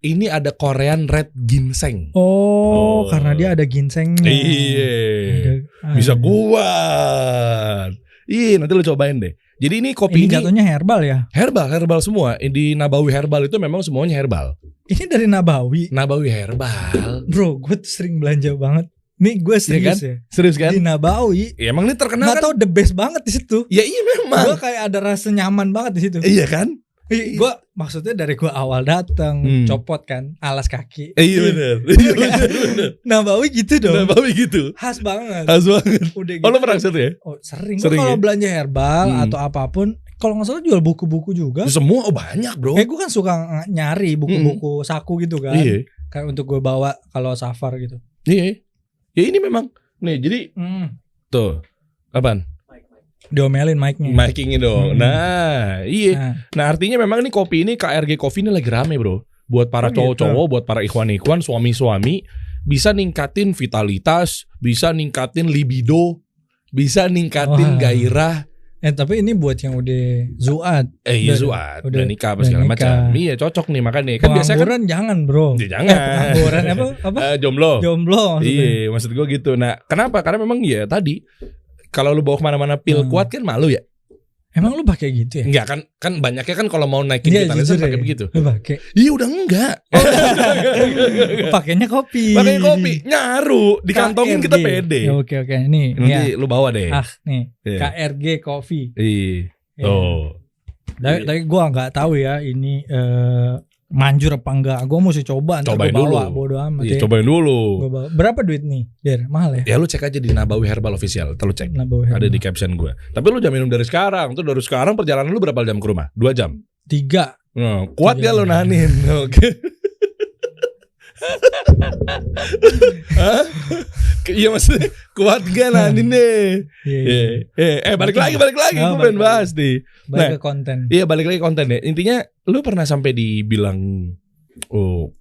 Ini ada Korean Red Ginseng. Oh, karena dia ada ginsengnya. Iya. Bisa kuat. Iya, nanti lu cobain deh. Jadi ini kopi ini jatuhnya herbal ya? Herbal semua. Di Nabawi Herbal itu memang semuanya herbal. Ini dari Nabawi Herbal. Bro, gue sering belanja banget. Nih gue serius ya. Serius kan? Di Nabawi. Ya, emang ini terkenal kan? Nggak tau the best banget di situ. Ya iya memang. Gue kayak ada rasa nyaman banget di situ. Iya kan? Gue maksudnya dari gue awal datang copot kan alas kaki. Iya benar. Nabawi gitu dong. Nabawi gitu. Khas banget. Udah gitu. Oh, lo pernah ya? Oh sering kalau belanja herbal atau apapun. Kalau nggak salah jual buku-buku juga. Semua banyak, Bro. Gue kan suka nyari buku-buku saku gitu kan. Iya. Kayak untuk gue bawa kalau safar gitu. Iya. Ya ini memang. Nih jadi tuh apaan? Diomelin mic-nya dong. Nah iya. Nah artinya memang nih kopi ini KRG Coffee ini lagi rame, Bro. Buat para cowok-cowok, buat para ikhwan-ikhwan, suami-suami, bisa ningkatin vitalitas, bisa ningkatin libido, bisa ningkatin gairah. Tapi ini buat yang udah zuat. Iya zuat, udah nikah apa segala macam. Iya cocok nih makanya. Kan biasanya kan jangan, Bro. Jangan. Pengangguran apa? Jomblo maksudnya. Iya, maksud gue gitu. Nah, kenapa? Karena memang ya tadi kalau lu bawa kemana-mana pil kuat kan malu ya. Emang lu pakai gitu ya? Enggak kan banyaknya kan kalau mau naikin vitalitas pakai begitu. Lu pakai? Iya udah enggak. Pakainya kopi. Nyaru, dikantongin kita pede. Oke. Nih, nanti lu bawa deh. Nih. KRG Coffee. Iya. Oh. Tapi gua enggak tahu ya ini manjur apa enggak. Gue mesti coba. Cobain dulu. Bodo amat ya. Cobain dulu. Berapa duit nih? Mahal ya? Ya lu cek aja di Nabawi Herbal Official. Lu cek. Ada di caption gue. Tapi lu jangan minum dari sekarang. Tuh dari sekarang perjalanan lu berapa jam ke rumah? 2 jam? 3. Kuat ya lu nahanin. Oke. Iya maksudnya kuat gak nahanin deh. Balik lagi. Gue pengen bahas nih. Balik ke konten. Iya balik lagi konten deh. Intinya lu pernah sampai dibilang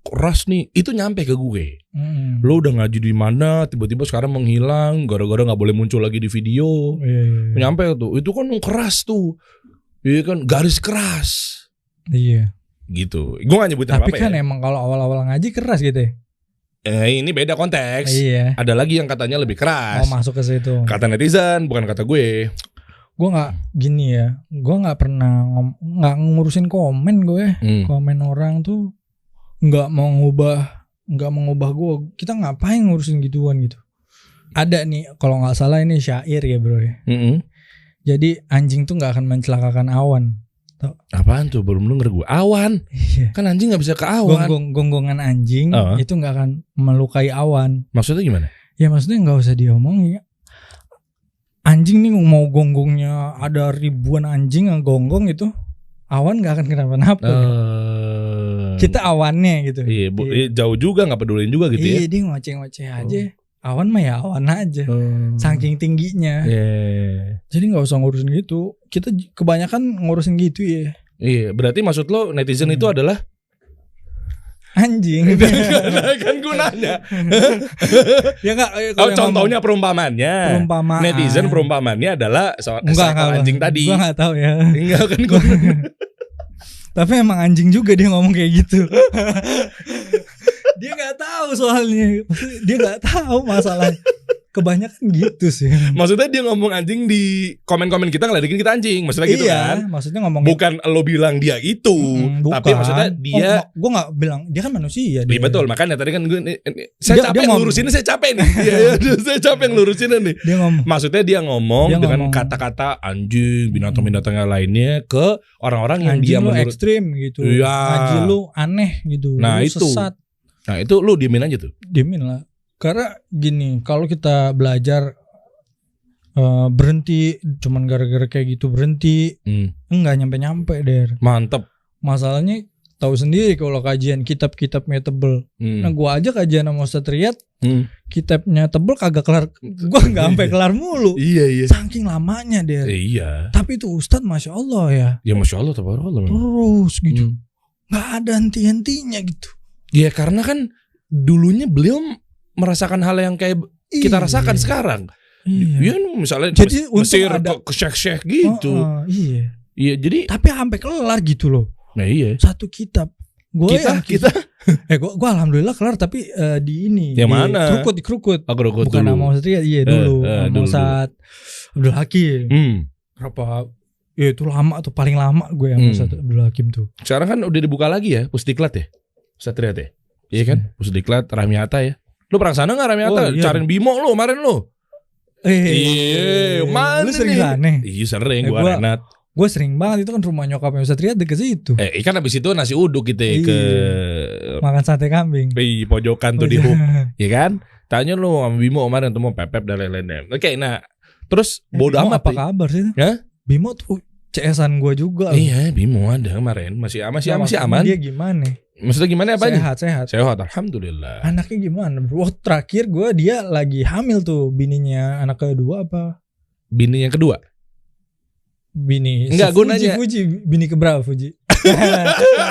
keras nih, itu nyampe ke gue. Lu udah ngaji di mana, tiba-tiba sekarang menghilang gara-gara nggak boleh muncul lagi di video. Nyampe tuh, itu kan keras tuh. Iya kan garis keras. Iya. Gitu. Gue gak nyebutin apa-apa. Tapi kan emang kalau awal-awal ngaji keras gitu ya. Ini beda konteks. Iya. Ada lagi yang katanya lebih keras. Masuk ke situ. Kata netizen, bukan kata gue. Gue nggak gini ya. Gue nggak pernah nggak ngurusin komen gue. Komen orang tuh nggak mau ngubah gue. Kita ngapain ngurusin gituan gitu. Ada nih kalau nggak salah ini syair ya bro ya. Jadi anjing tuh nggak akan mencelakakan awan. Apaan tuh? Belum denger gue. Awan. Iya. Kan anjing nggak bisa ke awan. Gonggongan anjing itu nggak akan melukai awan. Maksudnya gimana? Ya maksudnya nggak usah diomongin. Anjing nih mau gonggongnya ada ribuan anjing yang gonggong itu, awan nggak akan kenapa-napa. Kita awannya gitu. Iya, jauh juga nggak pedulin juga gitu ya. Iya, dia ngoceh-ngoceh aja. Awan mah ya awan aja. Saking tingginya. Jadi nggak usah ngurusin gitu. Kita kebanyakan ngurusin gitu ya. Iya, berarti maksud lo netizen itu adalah anjing. Kan gunanya. Ya enggak. Contohnya perumpamannya. Netizen perumpamannya adalah anjing tadi. Gua enggak tahu ya. Enggak kan gua. Tapi emang anjing juga dia ngomong kayak gitu. Dia nggak tahu soalnya. Dia nggak tahu masalah. Kebanyakan gitu sih. Maksudnya dia ngomong anjing di komen-komen kita ngeledekin kita anjing. Maksudnya gitu kan? Maksudnya ngomong bukan lo bilang dia itu, tapi maksudnya dia. Gue nggak bilang dia kan manusia. Iya betul, makanya tadi kan saya capek ngurusinnya, saya capek nih. Saya capek ngelurusinnya nih. Dia ngomong. Maksudnya dia ngomong dengan kata-kata anjing, binatang-binatang lainnya ke orang-orang yang dia menurut ekstrim gitu. Anjing lu aneh gitu. Nah lu itu. Sesat. Nah itu lu diemin aja tuh. Diemin lah. Karena gini, kalau kita belajar berhenti cuman gara-gara kayak gitu berhenti, enggak nyampe-nyampe der. Mantep. Masalahnya tahu sendiri kalau kajian kitabnya tebel. Nah gua aja kajian sama Ustadz Riyad, kitabnya tebel kagak kelar, gua nggak sampai kelar mulu. Iya. Saking lamanya der. Iya. Tapi itu Ustadz masya Allah ya. Ya masya Allah, tabarakallah. Terus gitu, nggak ada henti-hentinya gitu. Ya karena kan dulunya beliau merasakan hal yang kayak kita rasakan sekarang. Iya, misalnya jadi Mesir ke syekh-syekh gitu. Iya, jadi tapi sampai kelar gitu loh. Nah iya. Satu kitab. Kita gue alhamdulillah kelar tapi di ini. Yang mana? Di Krukut. Krukut bukan dulu. Nama Ustadz iya dulu. Nama Ustadz Abdul Hakim. Berapa? Ya itu lama tuh, paling lama gue yang Ustadz Abdul Hakim tuh. Sekarang kan udah dibuka lagi ya Pusdiklat ya, Ustadz Riyad ya. Iya kan? Pusdiklat Ramiata ya. Lu pernah sana gak Ramiata? Iya. Cariin Bimo lu kemarin lu. Mana lu sering nih? Sana? Iya sering, gua Renat. Gue sering banget, itu kan rumah nyokapnya Ustadz Riyad deket situ. Kan abis itu nasi uduk gitu ya, ke makan sate kambing. Pojokan tuh di hub. Iya kan? Tanya lu sama Bimo kemarin tuh mau pepep dan lain-lain. Oke, nah terus bodo amat. Apa kabar sih? Ya? Bimo tuh CS-an gue juga. Iya, Bimo ada kemarin. Masih aman. Dia gimana? Maksudnya gimana apanya? Sehat, alhamdulillah. Anaknya gimana? Terakhir gue dia lagi hamil tuh, bininya anak kedua apa? Bini yang kedua? Bini. Enggak, gue nanya. Fuji, bini keberapa Fuji?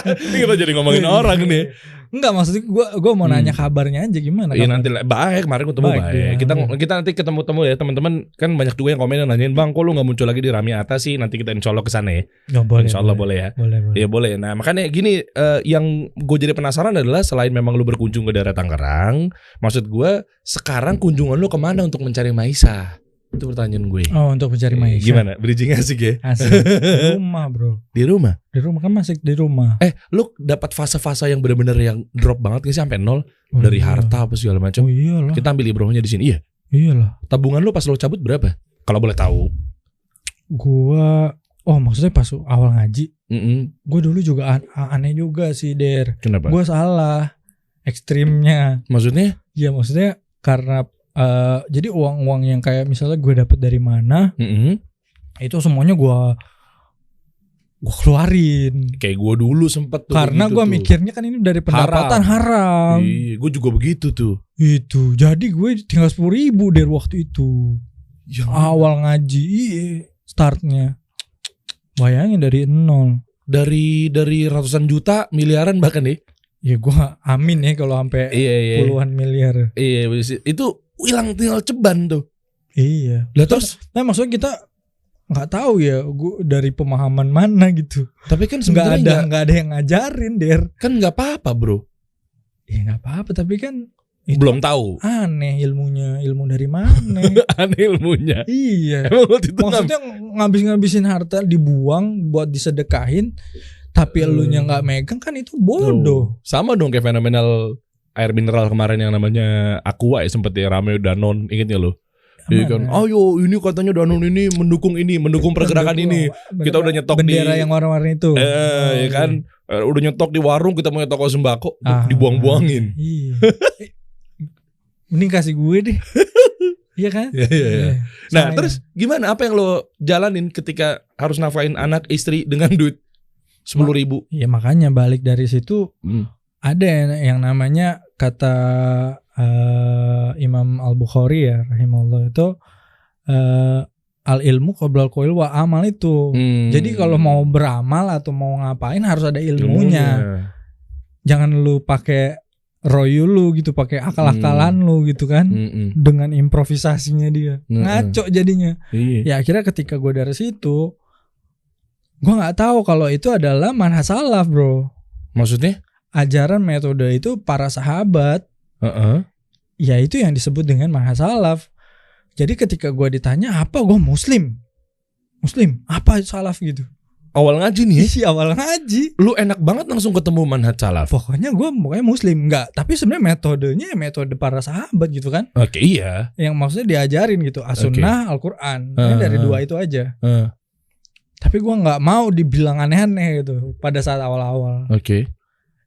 Ini kita jadi ngomongin orang nih. Enggak, maksudnya gue mau nanya kabarnya aja gimana? Iya nanti baik, kemarin ketemu baik. Kita nanti ketemu ya teman-teman, kan banyak juga yang komen nanyain, Bang kok lu nggak muncul lagi di Ramiata sih? Nanti kita insya Allah kesana ya. Insya Allah boleh ya. Boleh. Iya boleh. Nah makanya gini, yang gue jadi penasaran adalah selain memang lu berkunjung ke daerah Tangerang, maksud gue sekarang kunjungan lu kemana untuk mencari Maisa? Itu pertanyaan gue. Oh, untuk mencari Maisa. Gimana? Bridging asik ya? Asik. Di rumah bro. Di rumah? Di rumah kan masih di rumah. Lu dapat fase-fase yang benar-benar yang drop banget sih sampai nol dari harta apa segala macam. Oh iyalah. Kita ambil ibrohnya di sini. Iya. Iyalah. Tabungan lu pas lu cabut berapa? Kalau boleh tahu. Maksudnya pas awal ngaji. Gue dulu juga aneh juga sih Der. Kenapa? Gue salah ekstrimnya. Maksudnya? Iya maksudnya karena jadi uang-uang yang kayak misalnya gue dapet dari mana, itu semuanya gue keluarin. Kayak gue dulu sempet tuh. Karena gue mikirnya kan ini dari pendapatan haram. Iya, gue juga begitu tuh. Itu, jadi gue tinggal 10.000 dari waktu itu. Awal ngaji, startnya. Bayangin dari nol. Dari ratusan juta, miliaran bahkan nih. Ya gue amin ya kalau sampai puluhan miliar. Iya, itu hilang tinggal ceban tuh. Iya. Lah terus, maksudnya kita nggak tahu ya, gue dari pemahaman mana gitu. Tapi kan sebenarnya nggak ada yang ngajarin Der. Kan nggak apa-apa bro. Ya nggak apa-apa, tapi kan belum tahu. Aneh ilmu dari mana? Aneh ilmunya. Iya. Emang waktu itu maksudnya ngabisin harta dibuang buat disedekahin. Tapi elunya nggak megang kan itu bodoh. Sama dong kayak fenomenal air mineral kemarin yang namanya Aqua ya, sempet ya rame Danon, ingetnya lo? Iya kan. Ayo ini katanya Danone ini mendukung pergerakan ini. Kita udah nyetok bendera yang warna-warni itu. Ya kan. Udah nyetok di warung, kita mau nyetok sembako, dibuang-buangin. Iya. Mending kasih gue deh. Iya kan? Iya. Nah, terus gimana? Apa yang lo jalanin ketika harus nafkahin anak, istri dengan duit 10.000? Iya, makanya balik dari situ ada yang namanya kata Imam Al-Bukhari ya rahimahullah itu al ilmu qoblal qaul wa amal itu. Jadi kalau mau beramal atau mau ngapain harus ada ilmunya. Jangan lu pakai royu lu gitu, pakai akal-akalan lu gitu kan. Dengan improvisasinya dia. Ngaco jadinya. Ya akhirnya ketika gue dari situ gue nggak tahu kalau itu adalah manhaj salaf, bro. Maksudnya? Ajaran metode itu para sahabat. Ya itu yang disebut dengan manhaj salaf. Jadi ketika gue ditanya apa, gue muslim apa salaf gitu. Awal ngaji nih? Iya, awal ngaji. Lu enak banget langsung ketemu manhaj salaf. Pokoknya muslim enggak. Tapi sebenarnya metodenya metode para sahabat gitu kan. Oke, iya. Yang maksudnya diajarin gitu, as-sunnah, Al-Quran. Dari dua itu aja. Tapi gue nggak mau dibilang aneh-aneh gitu pada saat awal-awal. Oke.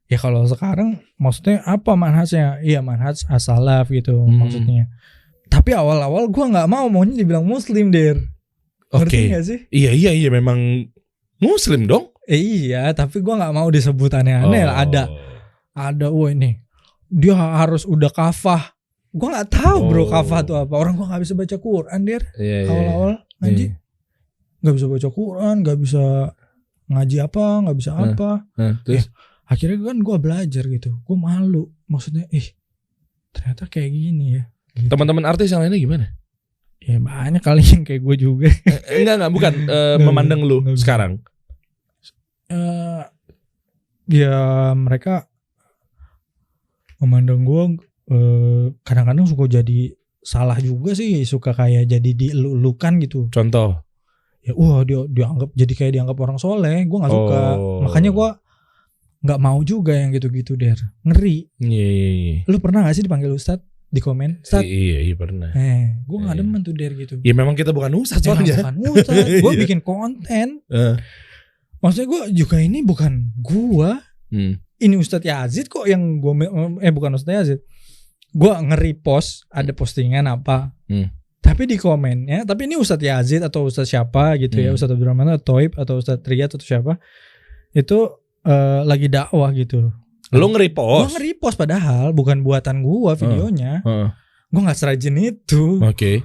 Ya kalau sekarang maksudnya apa manhajnya? Iya, manhaj as-salaf gitu maksudnya. Tapi awal-awal gue nggak maunya dibilang muslim, Der. Ngerti gak sih? Iya memang muslim dong. Iya, tapi gue nggak mau disebut aneh-aneh lah. Ada, wah ini dia harus udah kafah. Gue nggak tahu bro kafah itu apa. Orang gue nggak bisa baca Quran, Der. Awal-awal ngaji nggak bisa baca Quran, nggak bisa ngaji apa, nggak bisa apa. Terus akhirnya kan gue belajar gitu. Gue malu. Maksudnya, ternyata kayak gini ya. Gitu. Teman-teman artis yang lainnya gimana? Ya banyak kali yang kayak gue juga. Enggak bukan memandang lu sekarang. Ya mereka memandang gue kadang-kadang suka jadi salah juga sih, suka kayak jadi dielu-elukan gitu. Contoh? Ya dia dianggap jadi kayak dianggap orang soleh. Gue nggak suka. Makanya gue nggak mau juga yang gitu-gitu, Der. Ngeri. Iya. Lu pernah nggak sih dipanggil ustadz? Di komen Ustaz. Iya pernah. Gue gak demen tuh, Der gitu. Ya memang kita bukan ustaz soalnya. Bukan ustaz. Gue bikin konten. Maksudnya gue juga ini bukan gue. Ini Ustadz Yazid kok yang gue bukan Ustadz Yazid. Gue nge-repost ada postingan apa. Tapi di komennya, tapi ini Ustadz Yazid atau Ustadz siapa gitu ya, Ustadz Abdurrahman atau Toib atau Ustadz Riyad atau siapa, itu lagi dakwah gitu. Lo nge-repost? Gue nge-repost padahal bukan buatan gue videonya. Gue gak serajin itu. Oke.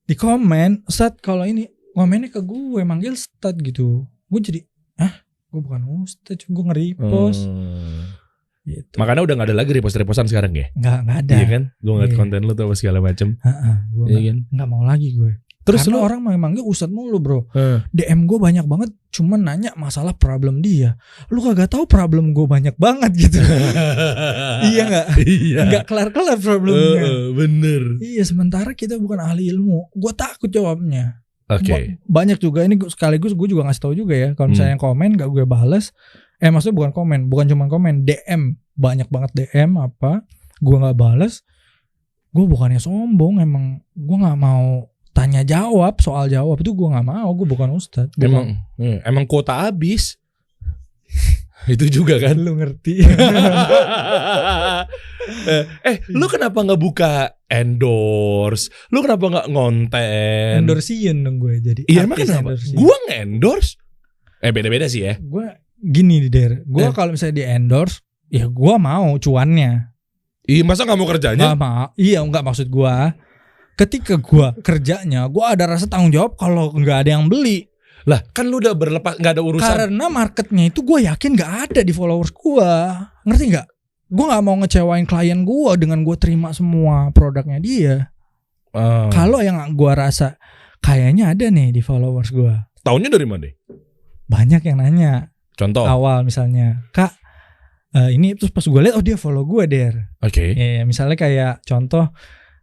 Di komen, Ustadz kalau ini komennya ke gue, manggil Ustadz gitu. Gue jadi, gue bukan Ustadz, gue nge-repost. Gitu. Makanya udah gak ada lagi repost-repostan sekarang ya? Gak ada. Iya kan? Gue ngeliat konten lo tuh apa segala macem. Gue gak mau lagi gue. Terus karena orang manggil Ustadz mulu, bro. DM gue banyak banget cuma nanya masalah problem dia. Lu kagak tahu problem gue banyak banget gitu. Iya gak? Iya. Gak kelar-kelar problemnya. Bener. Iya, sementara kita bukan ahli ilmu. Gue takut jawabnya. Oke. Banyak juga ini sekaligus gue juga ngasih tahu juga ya. Kalau misalnya yang komen gak gue bales. Maksudnya bukan cuma komen, DM. Banyak banget DM apa. Gue gak bales. Gue bukannya sombong, emang gue gak mau tanya jawab, soal jawab itu gue gak mau. Gue bukan ustadz. Emang kuota habis. Itu juga kan. Lu ngerti. Lu kenapa gak buka endorse? Lu kenapa gak ngonten? Endorsein dong gue jadi. Iya emang kenapa? Gue nge-endorse. Beda-beda sih ya. Gue gini Der. Gue kalau misalnya di endorse, ya gue mau cuannya. Iya, masa gak mau kerjanya? Gak mau. Iya, enggak, maksud gue ketika gue kerjanya, gue ada rasa tanggung jawab kalau nggak ada yang beli. Lah kan lu udah berlepas, nggak ada urusan. Karena marketnya itu gue yakin nggak ada di followers gue. Ngerti nggak? Gue nggak mau ngecewain klien gue dengan gue terima semua produknya dia. Kalau yang gue rasa kayaknya ada nih di followers gue. Taunya dari mana? Banyak yang nanya. Contoh? Awal misalnya, Kak, ini terus pas gue lihat, dia follow gue, Der. Oke. Misalnya kayak contoh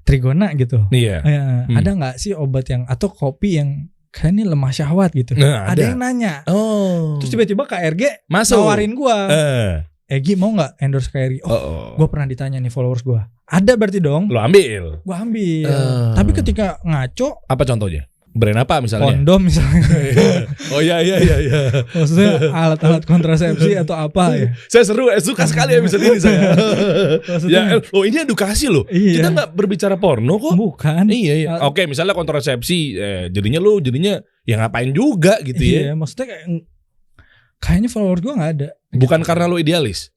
Trigona gitu. Iya. Ada nggak sih obat yang atau kopi yang kayak ini lemah syahwat gitu? Ada yang nanya. Terus tiba-tiba KRG nawarin gua. Egi mau nggak endorse Kyrie? Gue pernah ditanya nih followers gue. Ada berarti dong. Lo ambil. Gue ambil. Tapi ketika ngaco. Apa contohnya? Brand apa misalnya? Kondom misalnya. Oh iya. Maksudnya alat-alat kontrasepsi atau apa ya? Saya suka sekali episode ini saya. Ya, ini edukasi loh. Iya. Kita nggak berbicara porno kok. Bukan. Iya. Oke, misalnya kontrasepsi, jadinya ya ngapain juga gitu ya? Iya, maksudnya kayaknya follower gue nggak ada. Bukan karena lo idealis.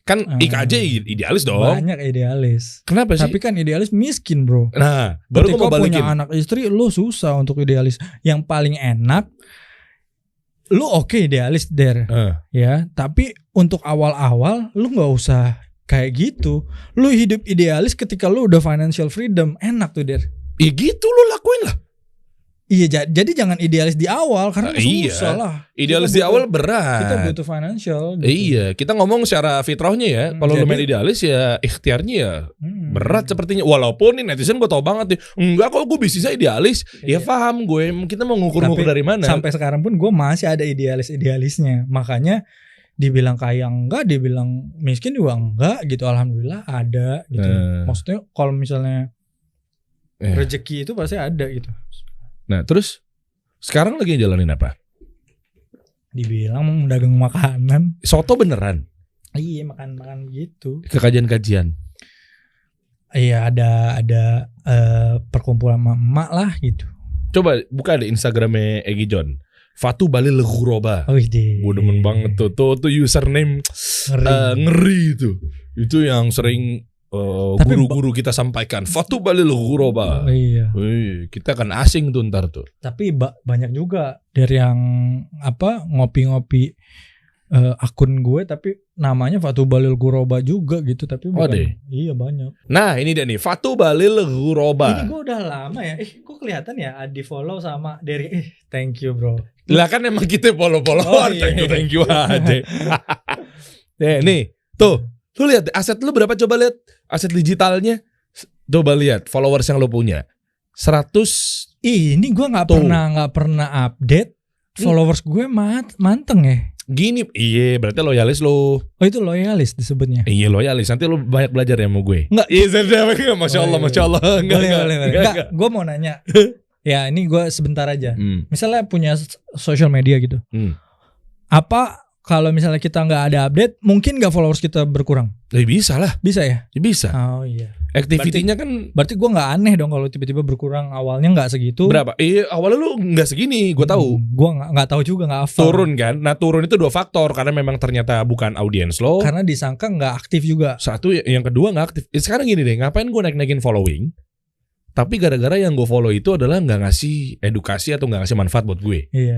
Kan Ika aja idealis dong. Banyak idealis. Kenapa sih? Tapi kan idealis miskin bro. Nah, baru gue mau balikin. Punya anak istri, lu susah untuk idealis. Yang paling enak, lu oke idealis ya. Tapi untuk awal-awal, lu nggak usah kayak gitu. Lu hidup idealis ketika lu udah financial freedom, enak tuh Ya gitu lu lakuin lah. Iya, jadi jangan idealis di awal karena susah lah. Idealis di awal berat. Kita butuh financial. Gitu. Iya, kita ngomong secara fitrahnya ya. Kalau lu main idealis ya ikhtiarnya ya berat sepertinya. Walaupun nih netizen gue tau banget nih. Enggak kok gue bisnisnya idealis. Ya paham gue. Kita mau ngukur-ngukur dari mana. Sampai sekarang pun gue masih ada idealis-idealisnya. Makanya dibilang kaya enggak, dibilang miskin juga enggak gitu. Alhamdulillah ada gitu. Maksudnya kalau misalnya rezeki itu pasti ada gitu. Nah terus sekarang lagi jalanin apa? Dibilang dagang makanan. Soto beneran? Iya makan gitu. Kajian-kajian? Iya ada perkumpulan emak lah gitu. Coba buka deh Instagramnya Egi John. Fatu Balil Ghuroba. Gue demen banget tuh username ngeri itu. Itu yang sering guru-guru kita sampaikan. Fatu Balil Ghuroba. Iya. Kita kan asing tuh ntar tuh. Tapi banyak juga dari yang ngopi-ngopi akun gue tapi namanya Fatu Balil Ghuroba juga gitu tapi bukan. Iya banyak. Nah ini dia nih Fatu Balil Ghuroba. Ini gue udah lama ya. Kok kelihatan ya di follow sama Derry. Thank you bro. Lah kan emang kita follow-followan. Thank you Ade. Nih tuh. Lu lihat aset lu berapa, coba lihat aset digitalnya. Coba lihat followers yang lu punya 100. Ini gue nggak pernah update. Followers gue manteng ya. Gini, iya berarti loyalis lu. Oh itu loyalis disebutnya. Iya loyalis. Nanti lu banyak belajar ya sama gue. Enggak. Iya, masya Allah. Enggak. Gue mau nanya. Ya ini gue sebentar aja. Misalnya punya social media gitu. Apa kalau misalnya kita nggak ada update, mungkin nggak followers kita berkurang? Bisa lah. Bisa ya? Bisa. Oh iya. Activity-nya kan. Berarti gue nggak aneh dong kalau tiba-tiba berkurang. Awalnya nggak segitu. Berapa? Awalnya lu nggak segini, gue tahu. Gue nggak tahu juga, nggak hafal. Turun kan? Nah turun itu 2 faktor karena memang ternyata bukan audiens lo. Karena disangka nggak aktif juga. Satu, yang kedua nggak aktif. Sekarang gini deh, ngapain gue naikin following? Tapi gara-gara yang gue follow itu adalah nggak ngasih edukasi atau nggak ngasih manfaat buat gue. Iya.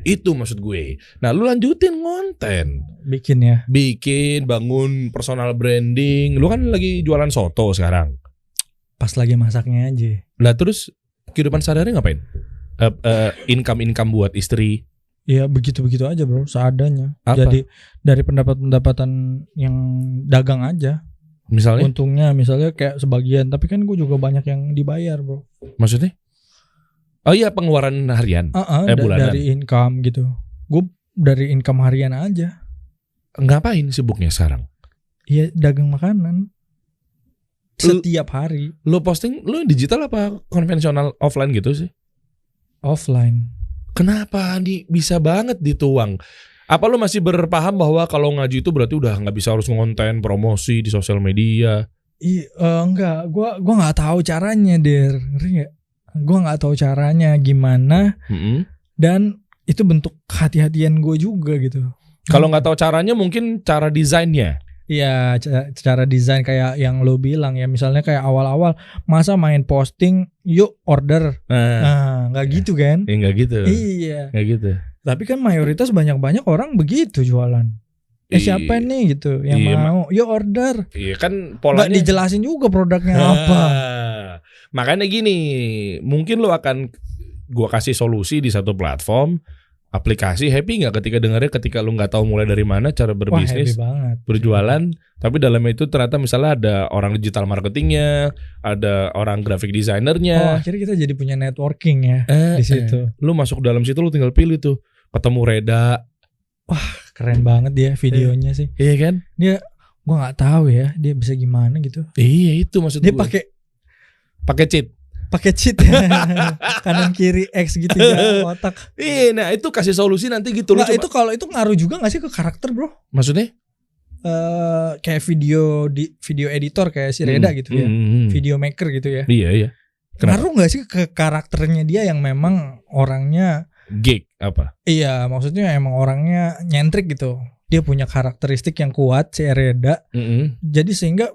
Itu maksud gue. Nah lu lanjutin konten. Bikin, bangun personal branding. Lu kan lagi jualan soto sekarang. Pas lagi masaknya aja. Nah terus kehidupan sehari-hari ngapain? Income buat istri. Ya begitu-begitu aja bro, seadanya. Apa? Jadi dari pendapatan yang dagang aja. Misalnya? Untungnya misalnya kayak sebagian, tapi kan gue juga banyak yang dibayar bro. Maksudnya? Oh iya pengeluaran harian? Bulanan? Dari income gitu. Gue dari income harian aja. Ngapain sibuknya sekarang? Iya dagang makanan. Setiap hari. Lo posting, lo digital apa konvensional offline gitu sih? Offline. Kenapa bisa banget dituang? Apa lu masih berpaham bahwa kalau ngaji itu berarti udah nggak bisa harus ngonten promosi di sosial media? Enggak, gua nggak tahu caranya ngerti nggak? Gua nggak tahu caranya gimana, dan itu bentuk kehati-hatian gue juga gitu. Kalau nggak tahu caranya mungkin cara desainnya. Iya, cara desain kayak yang lo bilang ya, misalnya kayak awal-awal masa main posting yuk order, nggak gitu kan? Nggak gitu. Iya. Nggak gitu. Tapi kan mayoritas banyak orang begitu jualan. Siapa nih gitu yang mau? Yuk order. Iya kan polanya. Nggak dijelasin juga produknya apa. Makanya gini, mungkin lo akan gua kasih solusi di satu platform aplikasi. Happy nggak ketika dengarnya ketika lo nggak tahu mulai dari mana cara berbisnis, berjualan, tapi dalamnya itu ternyata misalnya ada orang digital marketingnya, ada orang graphic desainernya. Akhirnya kita jadi punya networking ya di situ. Lo masuk dalam situ lo tinggal pilih tuh. Ketemu Reda. Wah keren banget dia videonya sih. Iya kan? Dia gue nggak tahu ya dia bisa gimana gitu. Iya itu maksud gue. Dia pakai cheat kanan kiri X gitu ya otak. Iya, nah itu kasih solusi nanti gitu. Nah itu kalau itu ngaruh juga nggak sih ke karakter bro? Maksudnya? Kayak video editor kayak si Reda gitu ya, video maker gitu ya. Iya. Kenapa? Ngaruh nggak sih ke karakternya dia yang memang orangnya geek apa? Iya, maksudnya emang orangnya nyentrik gitu. Dia punya karakteristik yang kuat si Reda. Jadi sehingga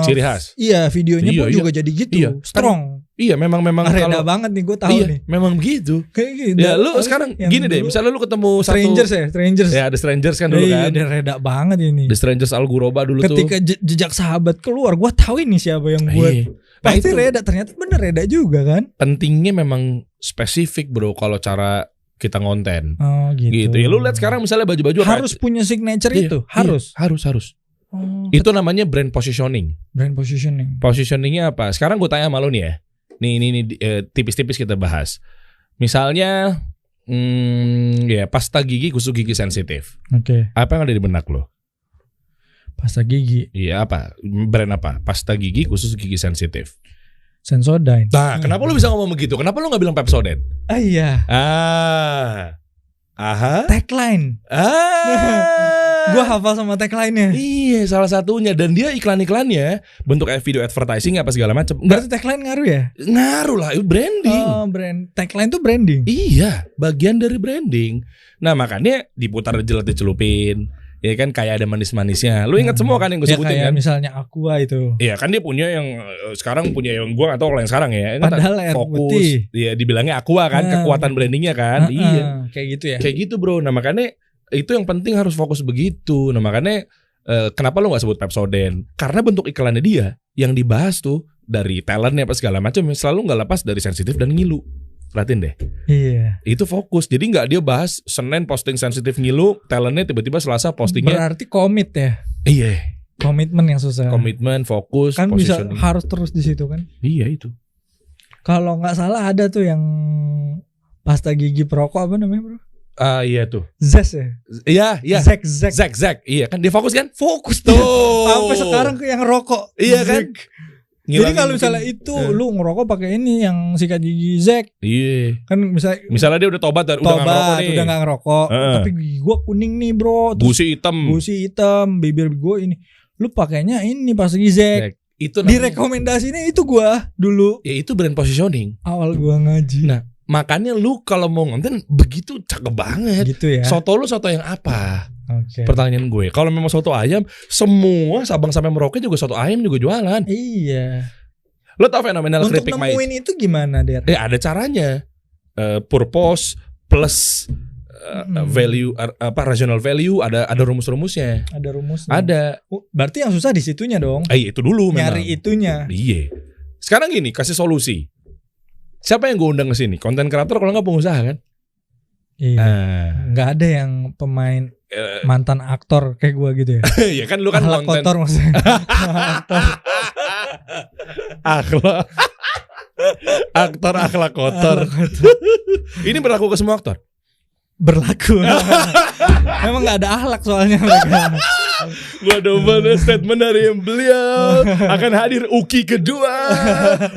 ciri khas. Iya, videonya pun juga jadi gitu, strong. Iya, memang Reda banget nih, gue tahu nih. Memang begitu. Kayak gitu. Ya lu sekarang gini deh, misalnya lu ketemu Strangers. Ya ada Strangers kan dulu kan. Iya, Reda banget ini. The Strangers Al Ghuraba dulu tuh. Ketika jejak sahabat keluar, gue tahu ini siapa yang buat. Pasti Reda, ternyata bener Reda juga kan. Pentingnya memang spesifik bro kalau cara kita ngonten. Oh gitu. Ya lu lihat sekarang misalnya baju-baju harus punya signature itu, harus. Itu namanya brand positioning. Brand positioning. Positioningnya apa? Sekarang gue tanya sama lu nih ya. Nih tipis-tipis kita bahas. Misalnya ya pasta gigi khusus gigi sensitif. Oke. Apa yang ada di benak lo? Pasta gigi. Iya apa? Brand apa? Pasta gigi khusus gigi sensitif. Sensodyne. Nah, kenapa lu bisa ngomong begitu? Kenapa lu nggak bilang Pepsodent? Iya. Tagline. Gue hafal sama tagline-nya. Iya, salah satunya. Dan dia iklan-iklannya bentuk video advertising apa segala macam. Berarti tagline ngaruh ya? Ngaruh lah, itu branding. Oh, tagline tuh branding. Iya, bagian dari branding. Nah, makanya diputar jelat dicelupin. Ya kan kayak ada manis-manisnya. Lu ingat semua kan yang gue sebutin kayak kan? Misalnya Aqua itu. Iya kan dia punya yang sekarang punya yang gue gak tahu kalau yang sekarang ya. Padahal air fokus. putih. Iya dibilangnya Aqua kan kekuatan brandingnya kan. Iya. Kayak gitu ya. Kayak gitu bro. Nah makanya itu yang penting harus fokus begitu. Nah makanya kenapa lu gak sebut Pepsodent? Karena bentuk iklannya dia yang dibahas tuh dari talentnya apa segala macam selalu gak lepas dari sensitif dan ngilu. Perhatiin deh. Iya. Itu fokus. Jadi nggak dia bahas Senin posting sensitif ngilu, talentnya tiba-tiba Selasa postingnya. Berarti komit ya. Iya. Komitmen yang susah. Komitmen, fokus, kan bisa harus terus di situ kan. Iya itu. Kalau nggak salah ada tuh yang pasta gigi perokok apa namanya bro? Iya tuh. Zek ya. Iya. Zek. Iya kan dia fokus kan? Fokus tuh. Sampai sekarang ke yang rokok. Iya kan? Jadi kalau misalnya itu lu ngerokok pakai ini yang sikat gigi Zek. Iya. Kan misalnya dia udah tobat udah nggak ngerokok nih. Udah nggak ngerokok. Tapi gigi gua kuning nih bro. Gusi hitam, bibir gua ini. Lu pakainya ini pas gigi Zek. Itu direkomendasinya itu gua dulu. Ya itu brand positioning. Awal gua ngaji. Nah makanya lu kalau mau ngonten begitu cakep banget. Gitu ya. Soto lu soto yang apa? Okay. Pertanyaan gue, kalau memang soto ayam, semua Sabang sampai Merauke juga soto ayam juga jualan. Iya. Lo tau fenomenal keripik maizena? Untuk nemuin itu gimana, Der? Ada caranya. Purpose plus value regional value ada rumus-rumusnya. Ada rumusnya. Ada. Berarti yang susah di situnya dong. Itu dulu nyari memang. Itunya. Iya. Sekarang gini, kasih solusi. Siapa yang gue undang ke sini? Konten kreator kalau nggak pengusaha kan? Iya. Nggak ada yang pemain mantan aktor kayak gue gitu ya. Iya kan lu kan akhlak konten kotor maksudnya. akhlak kotor. Ini berlaku ke semua aktor. Berlaku. Memang nggak ada akhlak soalnya mereka. Gua domba statement dari beliau akan hadir Uki kedua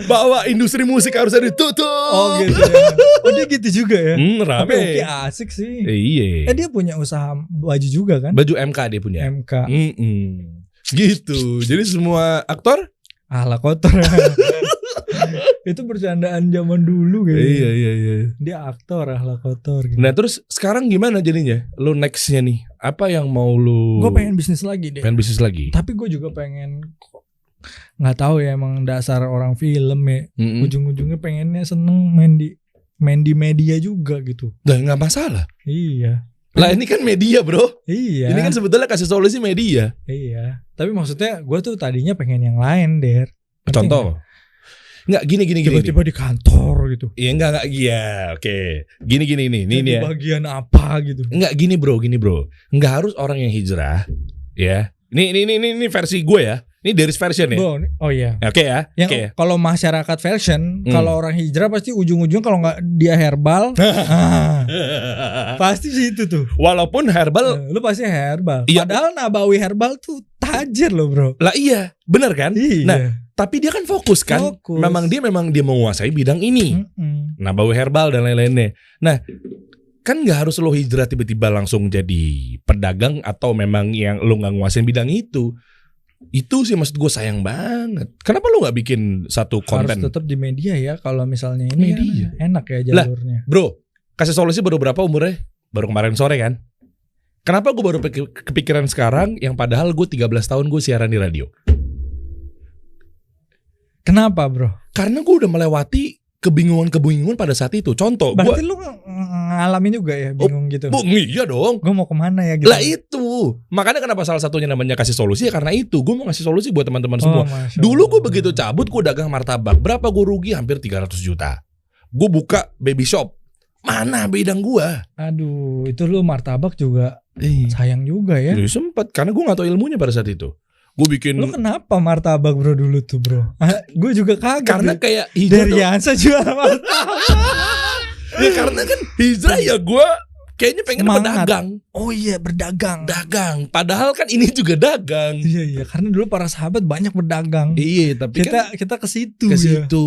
bahwa industri musik harusnya ditutup. Oh gitu ya. Oh dia gitu juga ya. Rame. Tapi Uki asik sih. Iya. Dia punya usaha baju juga kan? Baju MK dia punya. MK. Gitu. Jadi semua aktor akhlak kotor. Itu bercandaan zaman dulu kayaknya. Iya. Dia aktor akhlak kotor gitu. Nah terus sekarang gimana jadinya? Lu nextnya nih apa yang mau lu? Gue pengen bisnis lagi deh. Pengen bisnis lagi. Tapi gue juga pengen, nggak tahu ya emang dasar orang film ya. Ujung-ujungnya pengennya seneng main di media juga gitu. Nah nggak masalah. Iya. Lah ini kan media bro. Iya. Ini kan sebetulnya kasih solusi media. Iya. Tapi maksudnya gue tuh tadinya pengen yang lain Der. Contoh. Enggak gini. Tiba-tiba di kantor gitu. Iya enggak iya, oke. Gini nih. Ini ya. Bagian apa gitu. Enggak gini bro. Enggak harus orang yang hijrah, ya. Ini versi gue ya. Ini Deris version ya. Oh iya. Oke ya. Yang kalau masyarakat version, kalau orang hijrah pasti ujung-ujung kalau nggak dia herbal, pasti situ tuh. Walaupun herbal, lu pasti herbal. Iya. Padahal Nabawi herbal tuh tajir loh bro. Lah iya, benar kan? Iya. Nah, tapi dia kan fokus kan. Memang dia menguasai bidang ini. Nabawi herbal dan lain-lainnya. Nah, kan nggak harus lo hijrah tiba-tiba langsung jadi pedagang atau memang yang lo nggak nguasain bidang itu. Itu sih maksud gue sayang banget. Kenapa lo nggak bikin satu konten? Harus tetap di media ya. Kalau misalnya ini media. Enak ya jalurnya. Lah, bro, kasih solusi baru berapa umurnya? Baru kemarin sore kan? Kenapa gue baru kepikiran sekarang? Yang padahal gue 13 tahun gue siaran di radio. Kenapa bro? Karena gue udah melewati kebingungan pada saat itu. Contoh, berarti lu ngalamin juga ya bingung gitu? Iya dong. Gue mau kemana ya gitu? Lah itu. Makanya kenapa salah satunya namanya kasih solusi ya karena itu. Gue mau ngasih solusi buat teman-teman semua. Dulu gue begitu cabut, gue dagang martabak. Berapa gue rugi? Hampir 300 juta. Gue buka baby shop. Mana bidang gue? Aduh, itu lu martabak juga sayang juga ya. Jadi sempet, karena gue gak tahu ilmunya pada saat itu. Gue bikin. Lu kenapa martabak bro dulu tuh bro? Gue juga kaget. Karena kayak dari Yansa jual martabak. Ya karena kan hijrah ya gue kayaknya pengen berdagang. Oh iya berdagang. Dagang. Padahal kan ini juga dagang. Iya karena dulu para sahabat banyak berdagang. Iya tapi kita ke situ. Ke situ.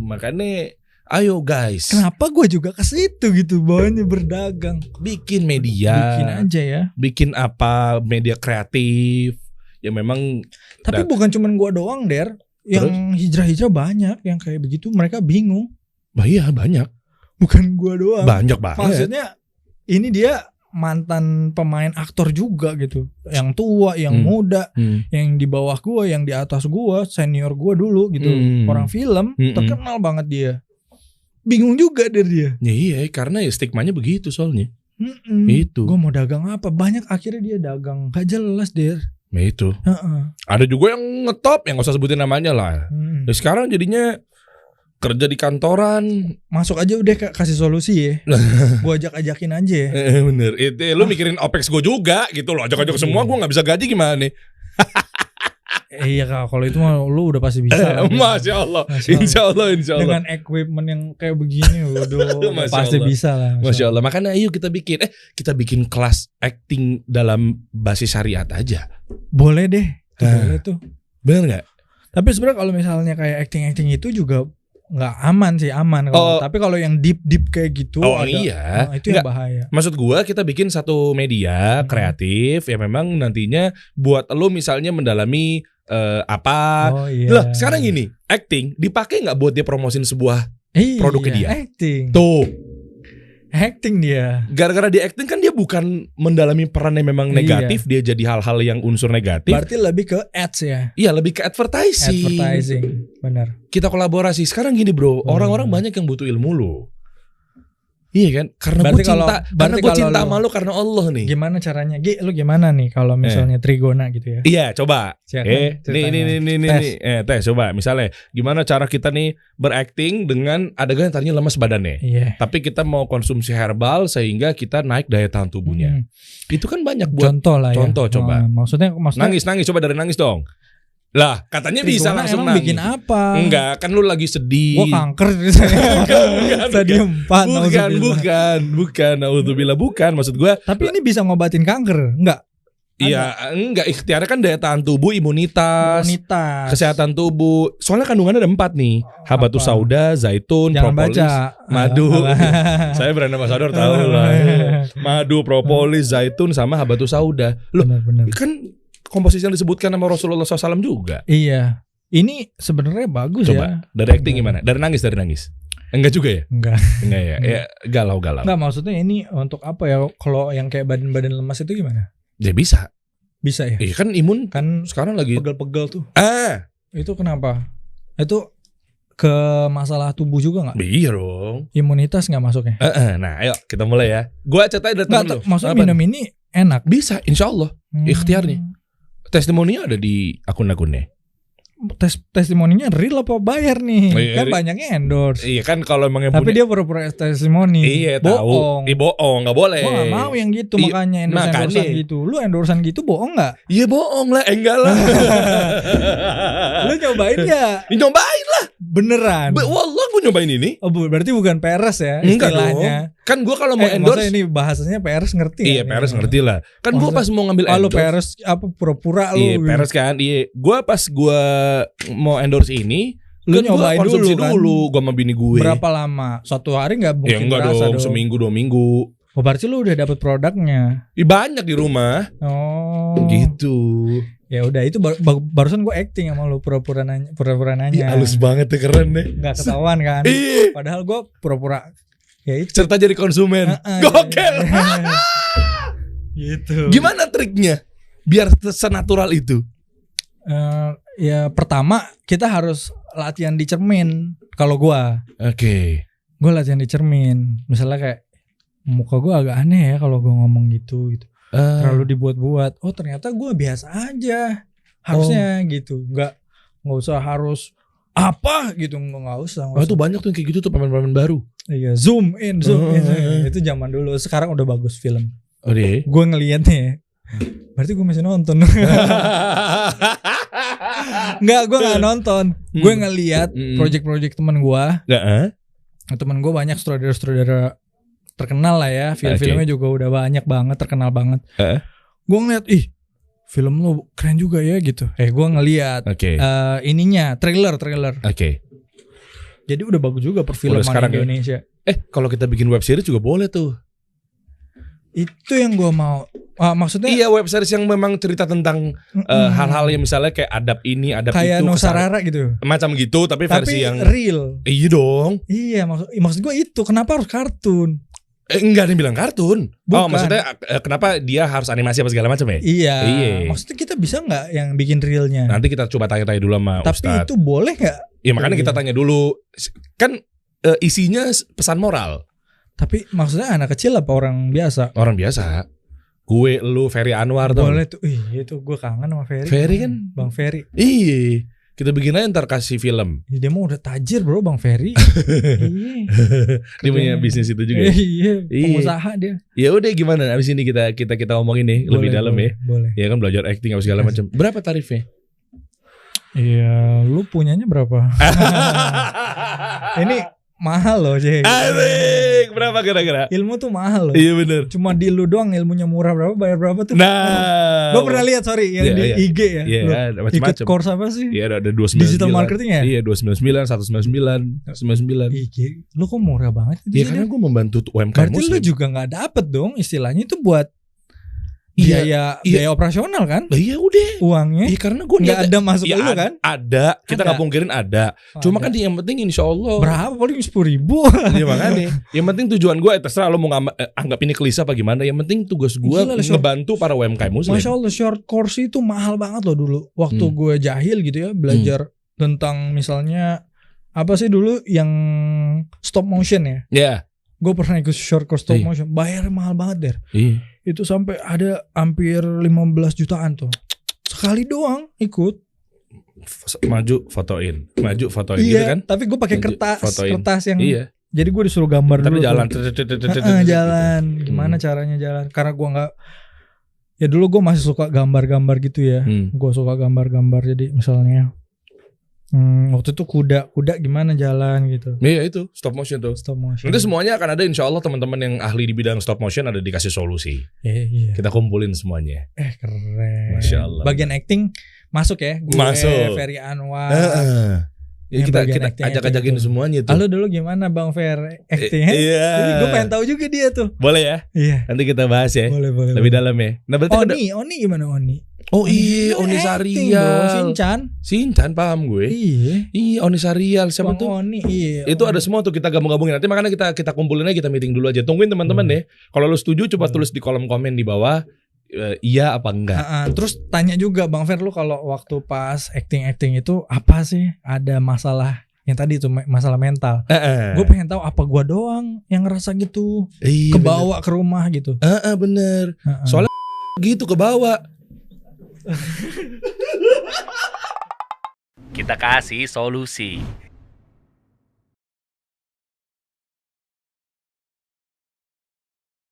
Makanya ayo guys. Kenapa gue juga ke situ gitu bawanya berdagang. Bikin media. Bikin aja ya. Bikin apa media kreatif. Ya memang. Tapi bukan cuman gue doang Der. Yang hijrah-hijrah banyak yang kayak begitu. Mereka bingung. Bah iya banyak. Bukan gue doang. Banyak banget. Maksudnya ini dia mantan pemain aktor juga gitu. Yang tua, yang muda, yang di bawah gue, yang di atas gue, senior gue dulu gitu. Orang film terkenal banget dia. Bingung juga dari dia. Ya, iya karena ya stigmanya begitu soalnya. Itu. Gue mau dagang apa? Banyak akhirnya dia dagang. Gak jelas Der. Ya itu. Ada juga yang ngetop, yang gak usah sebutin namanya lah. Ya, sekarang jadinya kerja di kantoran. Masuk aja udah kasih solusi ya. Gue ajakin aja ya. Bener. Itu lu mikirin OPEX gue juga gitu loh. Ajak semua gue gak bisa gaji gimana nih. Iya kalau itu mah lu udah pasti bisa. Masya Allah. Insya Allah. Dengan equipment yang kayak begini udah pasti bisa lah. Masya Allah. Makanya ayo kita bikin kelas acting dalam basis syariat aja. Boleh deh. Boleh tuh. Bener gak? Tapi sebenarnya kalau misalnya kayak acting itu juga nggak aman sih, aman. Tapi kalau yang deep kayak gitu, iya, itu yang bahaya. Maksud gua kita bikin satu media kreatif ya memang nantinya buat lo misalnya mendalami apa. Lah sekarang gini, acting dipakai nggak buat dia promosin sebuah produknya dia? Acting. Tuh. Acting dia. Gara-gara dia acting kan dia bukan mendalami peran yang memang negatif, dia jadi hal-hal yang unsur negatif. Berarti lebih ke ads ya? Iya, lebih ke advertising. Benar. Kita kolaborasi. Sekarang gini bro, orang-orang banyak yang butuh ilmu lo. Iya kan? Karena gue cinta sama lo karena Allah nih. Gimana caranya? Lu gimana nih kalau misalnya Trigona gitu ya? Iya, coba. Nih. Tes coba. Misalnya, gimana cara kita nih berakting dengan adegan tadinya lemas badannya. Tapi kita mau konsumsi herbal sehingga kita naik daya tahan tubuhnya. Itu kan banyak buat contoh lah ya. Contoh coba. Maksudnya nangis coba dari nangis dong. Lah katanya bisa langsung nangis. Bikin apa? Enggak, kan lu lagi sedih. Gua kanker stadium 4. Bukan. Naudzubillah bukan. Maksud gua. Tapi ini bisa ngobatin kanker, enggak? Iya, enggak. Ikhtiarnya kan daya tahan tubuh, imunitas, kesehatan tubuh. Soalnya kandungannya ada 4 nih. Habatus sauda, zaitun, propolis, madu. Saya brand ambassador tahu lah. Madu, propolis, zaitun sama habatus sauda. Loh, bener. Kan komposisi yang disebutkan sama Rasulullah SAW juga. Iya. Ini sebenarnya bagus. Coba, ya. Dari acting gimana? Dari nangis. Enggak juga ya? Enggak ya. Ya galau. Enggak, maksudnya ini untuk apa ya? Kalau yang kayak badan-badan lemas itu gimana? Ya bisa ya? Iya kan imun kan sekarang lagi pegel-pegel tuh. Itu kenapa? Itu ke masalah tubuh juga nggak? Iya dong. Imunitas nggak masuknya? Nah ayo kita mulai ya. Gua cetai dari temen lu. Maksudnya minum ini enak? Bisa, insya Allah. Ikhtiarnya. Testimoni ada di akun-akunnya. testimoninya real apa bayar nih? Oh, iya, Kan banyaknya endorse. Iya kan kalau emang yang Tapi punya, dia pura-pura testimoni. iya bohong. tahu. Bohong, nggak boleh. Gua gak mau yang gitu, makanya endorse gitu. Lu endorsean gitu bohong gak? Iya bohong lah, enggak lah. Lu nyobain gak? Nyobain lah. Beneran? Wallah gue nyobain ini. Oh berarti bukan peres ya Enggak istilahnya. Dong. Kan gue kalau mau endorse ini bahasanya peres ngerti. Iya peres ngerti lah. Kan gue pas mau ngambil endorse. Lu endorse. peres apa pura-pura lu. Iya peres kan. Iya. Gue pas gue mau endorse ini, lu kan nyobain konsumsi dulu kan? Gue sama bini gue. Berapa lama? Suatu hari gak mungkin ya enggak berasa dong, seminggu 2 minggu. Oh berarti lu udah dapet produknya. Banyak di rumah. Oh gitu. Ya udah itu barusan gue acting sama lu pura-pura nanya. Ih, halus banget tuh, keren deh. Gak ketahuan kan. Padahal gue pura-pura ya itu. Serta jadi konsumen. Gokil. Gitu. Gimana triknya biar senatural itu? Ya pertama kita harus latihan di cermin. Kalau gue gue latihan di cermin. Misalnya kayak muka gue agak aneh ya kalau gue ngomong gitu. Terlalu dibuat-buat. Oh ternyata gue biasa aja. Harusnya gitu. Nggak usah harus apa gitu, nggak usah. Itu banyak tuh kayak gitu tuh pemain-pemain baru. Iya, zoom in. Itu zaman dulu. Sekarang udah bagus film. Oh deh. Gue ngeliatnya. Berarti gue masih nonton. Nggak, gue nggak nonton. Gue ngeliat project-project teman gue. Teman gue banyak sutradara terkenal lah ya. Film-filmnya juga udah banyak banget, terkenal banget. Gue ngeliat, film lo keren juga ya gitu. Gue ngeliat ininya trailer. Jadi udah bagus juga perfilman Indonesia. Kalau kita bikin web series juga boleh tuh. Itu yang gue mau. Maksudnya iya, web series yang memang cerita tentang hal-hal yang misalnya kayak adab ini, adab kayak itu, Nusarara gitu. Macam gitu, tapi versi yang real. Iya dong. Iya, maksud gue itu kenapa harus kartun? Enggak ada yang bilang kartun. Bukan. Maksudnya kenapa dia harus animasi apa segala macam ya? Iya. Maksudnya kita bisa nggak yang bikin realnya? Nanti kita coba tanya-tanya dulu sama Ustadz. Tapi itu boleh nggak? Ya makanya kita tanya dulu. Kan isinya pesan moral. Tapi maksudnya anak kecil apa orang biasa? Orang biasa. Gue, lu, Ferry Anwar tuh. Boleh tuh. Itu gue kangen sama Ferry. Ferry kan? Bang Ferry. Iya. Kita bikin aja ntar kasih film. Dia mau udah tajir bro Bang Ferry. Dia punya bisnis itu juga. Iya. Pengusaha dia. Ya udah gimana? Abis ini kita ngomongin nih lebih dalam ya. Boleh. Ya kan belajar acting apa segala macam. Berapa tarifnya? Iya, lu punyanya berapa? Ini mahal loh, Jay. Asik, berapa kira-kira? Ilmu tuh mahal loh. Iya bener. Cuma di lu doang ilmunya murah, berapa bayar berapa tuh? Nah, gue pernah lihat yang di IG ya. Iya, ada macam-macam. Ikut course apa sih? Iya, ada 299. Digital marketing ya? Iya, 299, 199, 99. Iya, lu kok murah banget? Iya, karena gue membantu UMKM. Berarti lu juga nggak dapet dong istilahnya itu buat biaya operasional kan? Iya udah uangnya. Iya karena gue nggak ada masuk ke lu kan? Ada, kita nggak pungkirin ada. Cuma kan yang penting insya Allah. Berapa paling 10.000. Iya makanya. Yang penting tujuan gue terserah lo mau anggap ini klise apa gimana. Yang penting tugas gue ngebantu para UMKM muslim. Masya Allah short course itu mahal banget loh dulu. Waktu gue jahil gitu ya belajar tentang misalnya apa sih dulu yang stop motion ya? Iya. Gue pernah ikut short course stop motion. Bayarnya mahal banget der. Iya. Itu sampai ada hampir 15 jutaan tuh. Sekali doang ikut. Maju fotoin iya, gitu kan. Tapi gue pakai kertas yang jadi gue disuruh tapi gambar dulu. Jalan jalan gimana caranya jalan. Karena gue gak. Ya dulu gue masih suka gambar-gambar gitu ya. Gue suka gambar-gambar. Jadi misalnya waktu itu kuda gimana jalan gitu. Iya itu stop motion tuh. Stop motion. Nanti semuanya akan ada insya Allah teman-teman yang ahli di bidang stop motion ada dikasih solusi. Iya. Kita kumpulin semuanya. Keren. Masya Allah. Bagian acting masuk ya. Gue, masuk. Ferry Anwar. Ya, kita ajak-ajakin gitu. Semuanya tuh. Halo dulu gimana Bang Fer actingnya? Iya. Gue pengen tahu juga dia tuh. Boleh ya? Iya. Nanti kita bahas ya. Boleh. Lebih dalam ya. Nah berarti Oni gimana Oni? Oh iya, Oni Sarial. Sinchan paham gue. Iya, Oni Sarial siapa tuh? Oni, iya. Itu ada semua tuh kita gabung-gabungin. Nanti makanya kita kumpulin aja, kita meeting dulu aja. Tungguin teman-teman deh. Kalau lu setuju coba tulis di kolom komen di bawah. Iya apa enggak. Terus tanya juga Bang Fer, lu kalau waktu pas acting itu apa sih? Ada masalah yang tadi itu masalah mental. Gue pengen tahu apa gue doang yang ngerasa gitu. Kebawa ke rumah gitu. Bener. Soalnya gitu kebawa. Kita kasih solusi.